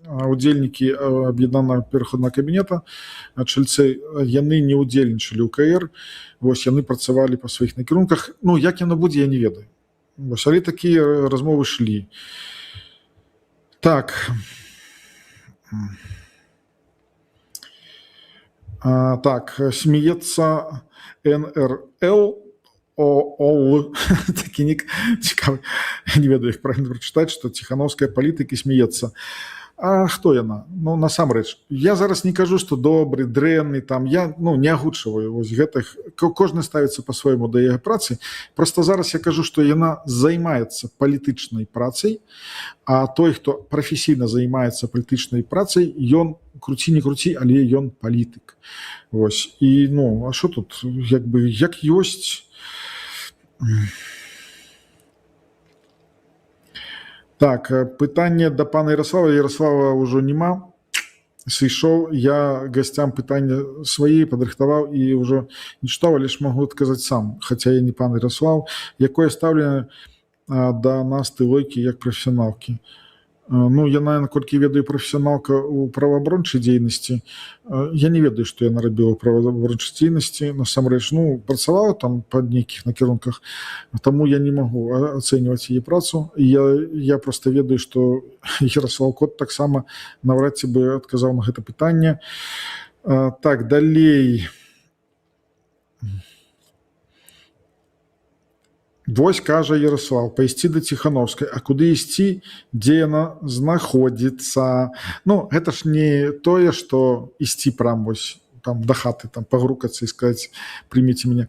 удзельнікі аб'яднанага пераходнага кабінета, чальцы, яны не удзельнічалі ў КР, вось яны працавалі па сваіх накірунках. Ну, як яно будзе, я не ведаю. Вось, але такія размовы шлі. Так. Так, смеется НРЛ, ООЛ, такі нік цікавы, не ведаю, як правильно прочитать, что Тихановская политика смеется. А хто яна? Ну, насамрэч, я зараз не кажу, што добры, дрэнны, там, я, ну, не агучваю вось гэтых, кожны ставіцца па-свойму да яе працы, просто зараз я кажу, што яна займаецца палітычнай працай, а той, хто прафесійна займаецца палітычнай працай, ён, круці не круці, але ён палітык. Вось, і, ну, а што тут, як бы, як ёсць... Так, пытанне да пана Ярослава. Ярослава ўжо няма. Сышоў, я гасцям пытанне свае падрыхтаваў і ўжо не чытаў, але ж магу адказаць сам, хаця я не пан Ярослав. Якое стаўленне да нас ты лойкі як прафесіяналкі? Ну, яна, наколькі ведаю, прафесіяналка ў праваабарончай дзейнасці. Я не ведаю, што яна рабіла ў праваабарончай дзейнасці. Насамрэч, ну, працавала там па нейкіх накірунках, таму я не магу ацэньваць яе працу. Я проста ведаю, што Ярослав Кот таксама наўрад ці бы адказаў на гэта пытанне. Так, далей... Вось кажа Ярослав, пайсці да Ціхановскай, а куды ісці, дзе яна знаходзіцца? Ну, гэта ж не тое, што ісці прам вось там до хаты там погрукаться и сказать примите меня.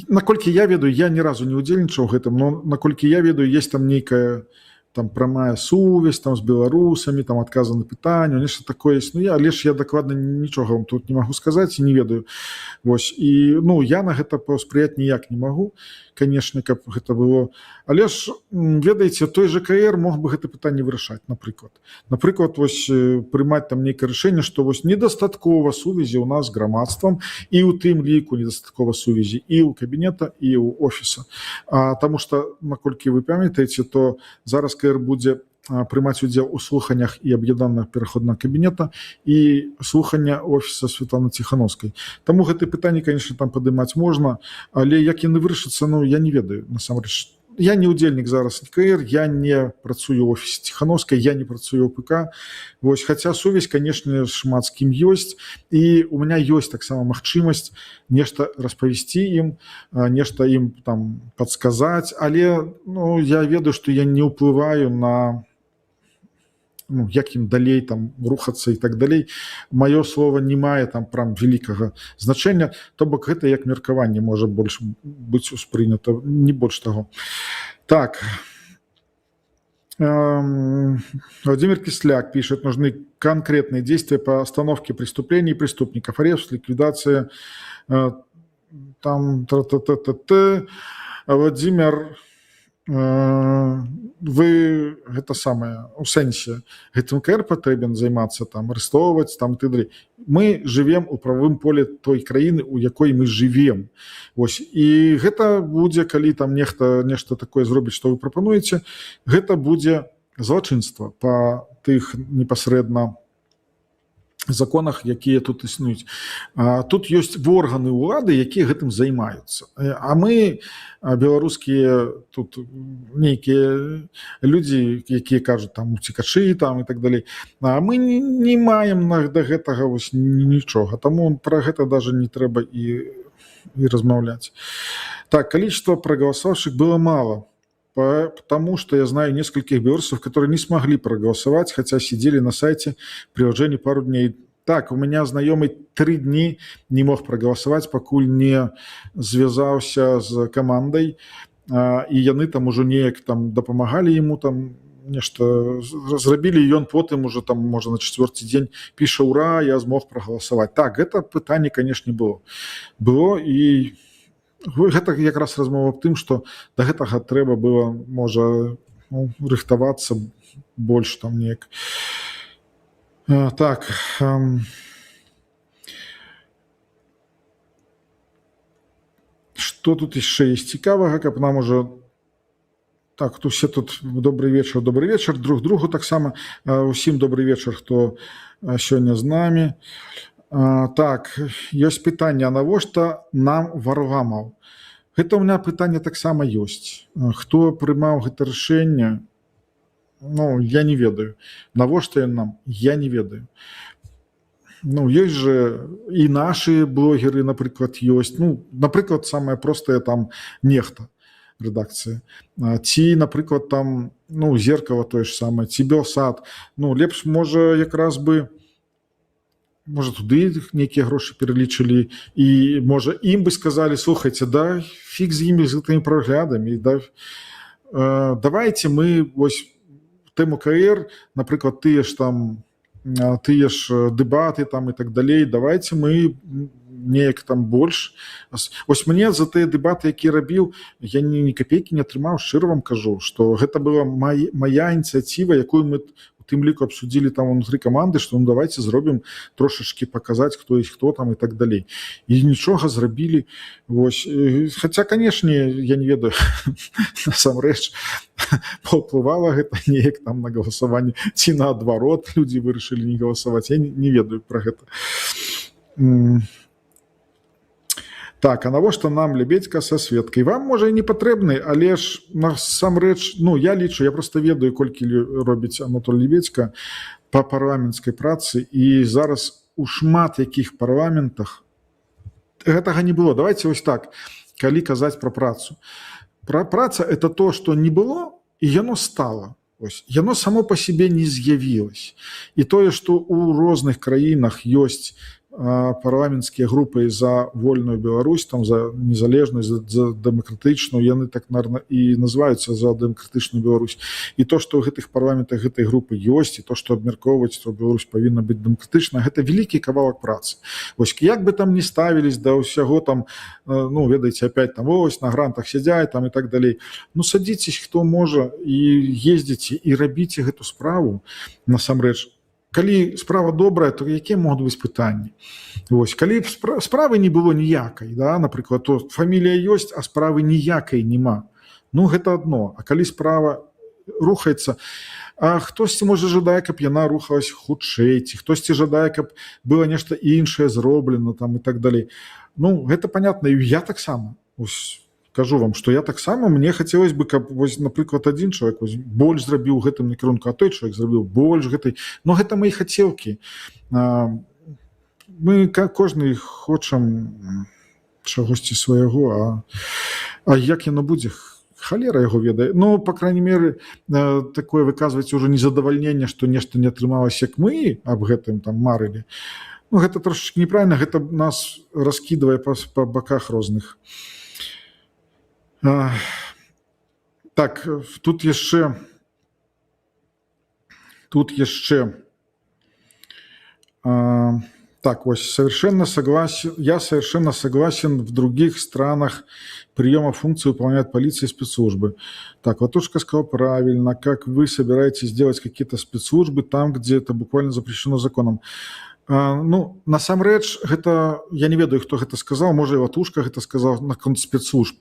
Наколькі я ведаю, я ні разу не удзельнічаў у гэтым, но наколькі я ведаю, есть там нейкая там прамая сувязь там з беларусамі, там адказы на пытанне, нешта такое існуе, але ж я дакладна нічога вам тут не магу сказаць і не ведаю. Вось і ну я на гэта паўспрыяць ніяк не магу, канешне, каб гэта было. Але ж ведаеце, той же КР мог бы гэта пытанне вырашаць, напрыклад. Напрыклад, вось прымаць там нейкае рашэнне, што вось недастаткова сувязі ў нас з грамадствам і ў тым ліку недастаткова сувязі і ў кабінета і ў офіса. Таму што наколькі вы памятаеце, то зараз КР будзе прымаць удзел у слуханнях і аб'яднанага пераходнага кабінета і слухання офіса Святланы Ціхановскай. Таму гэтае пытанне, конечно, там падымаць можна, але як яны вырашацца, ну я не ведаю насамрэч. Я не удзельнік зараз КР, я не працую ў офісе Ціхановскай, я не працую ў ПК. Вось, хаця сувязь, конечно, шмат з кім ёсць, і у меня ёсць таксама магчымасць нешта распавесці ім, нешта ім там падсказаць, але ну, я ведаю, што я не ўплываю на ну, як ім далей там рухацца і так далей. Маё слово не мае там прям вялікага значэння, то бок гэта як меркаванне можа больш быць успрынята, не больш таго. Так. Владимир Кисляк пишет, нужны конкретные действия по остановке преступлений преступников, арест, ликвидация. Там Владимир, вы гэта самае у сэнсе гэтым КР патрэбен займацца там арыстоўваць там і т.д. Мы живем у правовым поле той краіны, у якой мы живем. Вось і гэта будзе, калі там нешта такое зробіць, што вы прапануеце, гэта будзе злачынства па тых непасрэдна законах, якія тут існуюць. Тут ёсць органы ўлады, якія гэтым займаюцца. А мы, беларускія тут нейкія людзі, якія кажуць там уцекачы там і так далей. А мы не маем да гэтага вось нічога. Таму пра гэта даже не трэба і размаўляць. Так, количество проголосовавших было мало. Потому что я знаю нескольких белорусов, которые не смогли проголосовать, хотя сидели на сайте приложения пару дней. Так, у меня знакомый 3 дни не мог проголосовать, покуль не звязался с командой, и яны там уже неяк там дапамагали ему там нешта зрабілі, і ён потым уже там можа на 4-й дзень піша ура, я змог прагаласаваць. Так, гэта пытанне, канешне, было і гэта якраз размова аб тым, што да гэтага трэба было, можа, рыхтавацца больш там неяк. Так. Што тут яшчэ ёсць цікавага, каб нам ужо так, усе тут добрый вечар, друг другу таксама. Усім добрый вечар, хто сёння з намі. Так, ёсць пытанне, а навошта нам Варламаў? Гэта ў меня пытанне таксама ёсць. Хто прымаў гэта рашэнне? Ну, я не ведаю. Навошта ён нам? Я не ведаю. Ну, ёсць же і нашы блогеры, напрыклад, ёсць. Ну, напрыклад, самае простае там нехта рэдакцыя. Ці, напрыклад, там, ну, Зеркало тое ж самае, ці Белсат. Ну, лепш, можа, якраз бы можа, туды нейкія грошы пералічылі, і, можа, ім бы сказалі, слухайце, да, фіг з імі, з гэтымі праглядамі, да, давайте мы, вось, тэму КР, напрыклад, тыя ж дэбаты там і так далей, давайте мы неяк там больш. Вось мне за тыя дэбаты, якія рабіў, я ні капейкі не атрымаў, шчыра вам кажу, што гэта была мая ініцыятыва, якую мы тым ліку абсудзілі там унутры каманды, што ну давайте зробім трошачкі паказаць, хто ёсць хто там і так далей. І нічога зрабілі. Вось. Хаця, канешне, я не ведаю, насамрэч, паўплывала гэта неяк там на галасаванне, ці наадварот людзі вырашылі не галасаваць. Я не ведаю пра гэта. Так, а навошта нам Лебедзька са Светкай? Вам, можа, і не патрэбны, але ж насамрэч, ну, я лічу, я проста ведаю, колькі робіць Анатоль Лебедзька па парламенцкай працы, і зараз у шмат якіх парламентах гэтага не было. Давайте вось так, калі казаць пра працу. Праца – это то, што не было, і яно стала. Ось, яно само па сябе не з'явілось. І тое, што ў розных краінах ёсць парламенцкія групы за вольную Беларусь, там за незалежнасць, за дэмакратычную, яны так наверное і называюцца за дэмакратычную Беларусь. І то, што ў гэтых парламентах гэтай групы ёсць, і то, што абмяркоўваць, што Беларусь павінна быць дэмакратычна, гэта вялікі кавалак працы. Вось як бы там ні ставілись да ўсяго там, ну ведаеце, опять там ось на грантах сядзяць там і так далей. Ну садзіцесь хто можа і ездзіце і рабіце гэту справу насамрэч. Калі справа добрая, то якія могуць быць пытанні? Вось, калі б справы не было ніякай, да, напрыклад, то фамілія ёсць, а справы ніякай няма. Ну, гэта адно. А калі справа рухаецца, а хтосьці, можа, жадае, каб яна рухалась хутчэй, ці хтосьці жадае, каб было нешта іншае зроблена там і так далей. Ну, гэта понятна, і я таксама. Ось, кажу вам, што я таксама, мне хацелось бы, каб, вось, напрыклад, адзін чалавек вось, больш зрабіў гэтым накірунку, а той чалавек зрабіў больш гэтай. Но гэта мои хацелкі. Мы кожны хочам чагосьці свайго, а як яно будзе? Халера яго ведае. Ну, по крайней мере, такое выказваць ужо незадавальненне, што нешта не атрымалася, як мы аб гэтым там марылі. Ну, гэта трошачки неправільна, гэта нас раскідвае па баках розных. Так, тут яшчэ так, вот, я совершенно согласен, в других странах приема функций выполняют полиция и спецслужбы. Так, Латушка сказал правильно, как вы собираетесь делать какие-то спецслужбы там, где это буквально запрещено законом. Ну, насамрэч, гэта, я не ведаю, хто гэта сказаў, можа, і Латушка гэта сказаў наконт спецслужб.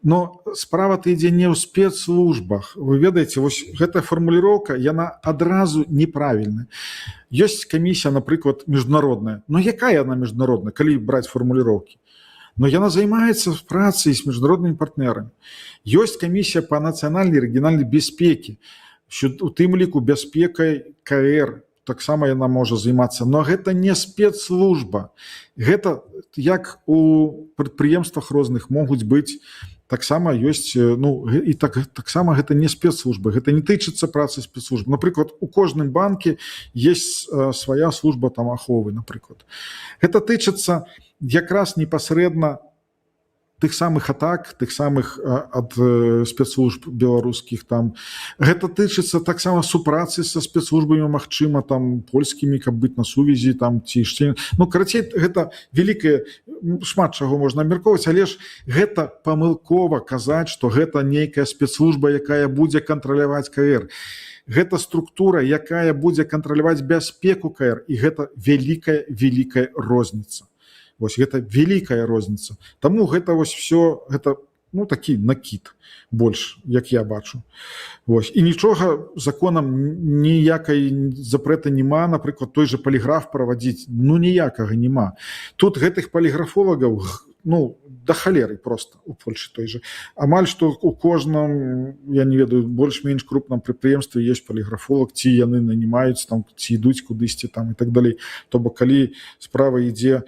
Но справа-то ідзе не ў спецслужбах. Вы ведаеце, вось гэтая фармуліроўка, яна адразу неправільная. Ёсць камісія, напрыклад, міжнародная. Но якая яна міжнародная, калі браць фармуліроўкі? Но яна займаецца працай з міжнароднымі партнерамі. Ёсць камісія па нацыянальнай і рэгіянальнай бяспекі, у тым ліку бяспекай КР, таксама яна можа займацца, но гэта не спецслужба. Гэта як у прадпрыемствах розных могуць быць, таксама ёсць, ну, і таксама гэта не спецслужба, гэта не тычыцца працы спецслужб. Напрыклад, у кожным банке есть свая служба там аховы, напрыклад. Гэта тычыцца якраз непасрэдна тых самых атак, тых самых ад спецслужб беларускіх там. Гэта тычыцца таксама супрацы са спецслужбамі, магчыма, там польскімі, каб быць на сувязі там ці яшчэ. Ну, карацей, гэта вялікае, шмат чаго можна абмяркоўваць, але ж гэта памылкова казаць, што гэта нейкая спецслужба, якая будзе кантраляваць КР. Гэта структура, якая будзе кантраляваць бяспеку КР, і гэта вялікая розніца. Вось гэта вялікая розніца. Таму гэта вось все, гэта, ну, такі накід больш, як я бачу. Вось. І нічога законам ніякай запрэта няма, напрыклад, той же паліграф правадзіць, ну, ніякага няма. Тут гэтых паліграфолагаў, ну, да халеры просто у Польшы той же. Амаль што у кожным, я не ведаю, больш-менш крупным прадпрыемстве ёсць паліграфолог, ці яны нанімаюць, там, ці ідуць кудысьці там і так далей. То бок, калі справа ідзе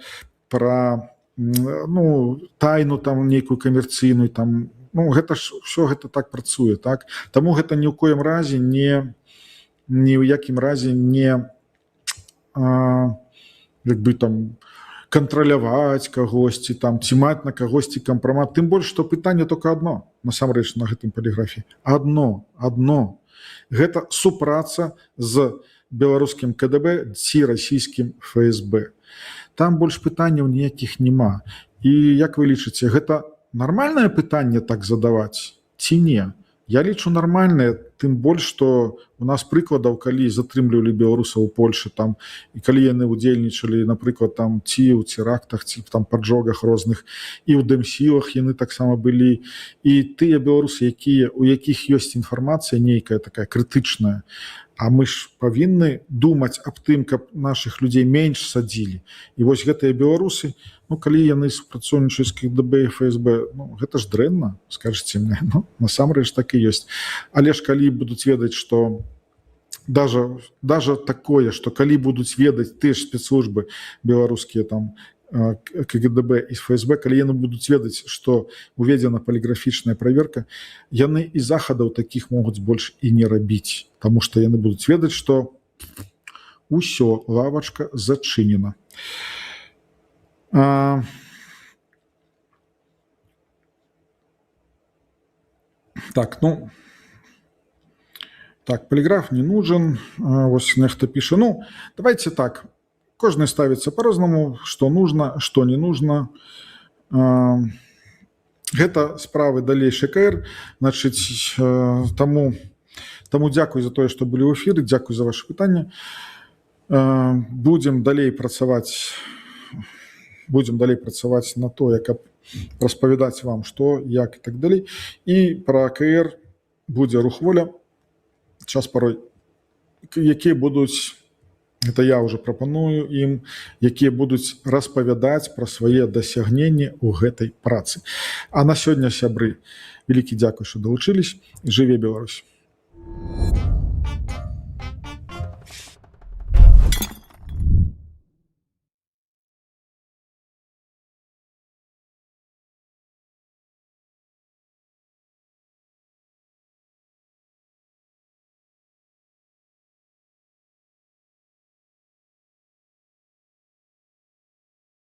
про, ну, тайну там нейкую камерцыйную там, ну, гэта ж все гэта так працуе, так? Таму гэта ні ў коім разе ні ў якім разе не як бы там кантраляваць кагосьці там, ці маць на кагосьці кампрамат. Тым больш, што пытанне толькі адно, насамрэч, на гэтым паліграфе. Адно. Гэта супраца з беларускім КДБ ці расійскім ФСБ. Там больш пытанняў ніякіх няма. І як вы лічыце, гэта нармальнае пытанне так задаваць ці не? Я лічу нармальнае, тым больш, што у нас прыкладаў, калі затрымлівалі беларусаў у Польшы там, і калі яны удзельнічалі, напрыклад, там ці ў церактах, ці там паджогах розных, і ў дэмсілах яны таксама былі, і тыя беларусы, у якіх ёсць інфармацыя нейкая такая крытычная, а мы ж павінны думаць аб тым, каб нашых людзей менш садзілі. І вось гэтыя беларусы, ну, калі яны супрацоўнічаюць з КДБ і ФСБ, ну, гэта ж дрэнна, скажыце мне. Ну, насамрэч так і ёсць. Але ж калі будуць ведаць, што даже такое, што калі будуць ведаць тыя ж спецслужбы беларускія там, КГБ і ФСБ, калі яны будуць ведаць, што уведзена паліграфічная праверка, яны і захадаў такіх могуць больш і не рабіць, таму што яны будуць ведаць, што ўсё, лавачка зачынена. А, так, ну, так, полиграф не нужен. Вось нехта піша. Ну, давайте так. Кожны ставіцца по-рознаму, што нужно, што не нужно. Гэта справы далейшай КР. Значыць, таму дзякуй за тое, што былі ў эфіры, дзякуй за ваши пытанні. Будзем далей працаваць на тое, каб распавядаць вам, што, як і так далей. І пра КР будзе рух воля, час парой, якія будуць, гэта я ўжо прапаную ім, якія будуць распавядаць пра свае дасягненні ў гэтай працы. А на сёння, сябры, вялікі дзякуй, што далучылись. Жыве Беларусь!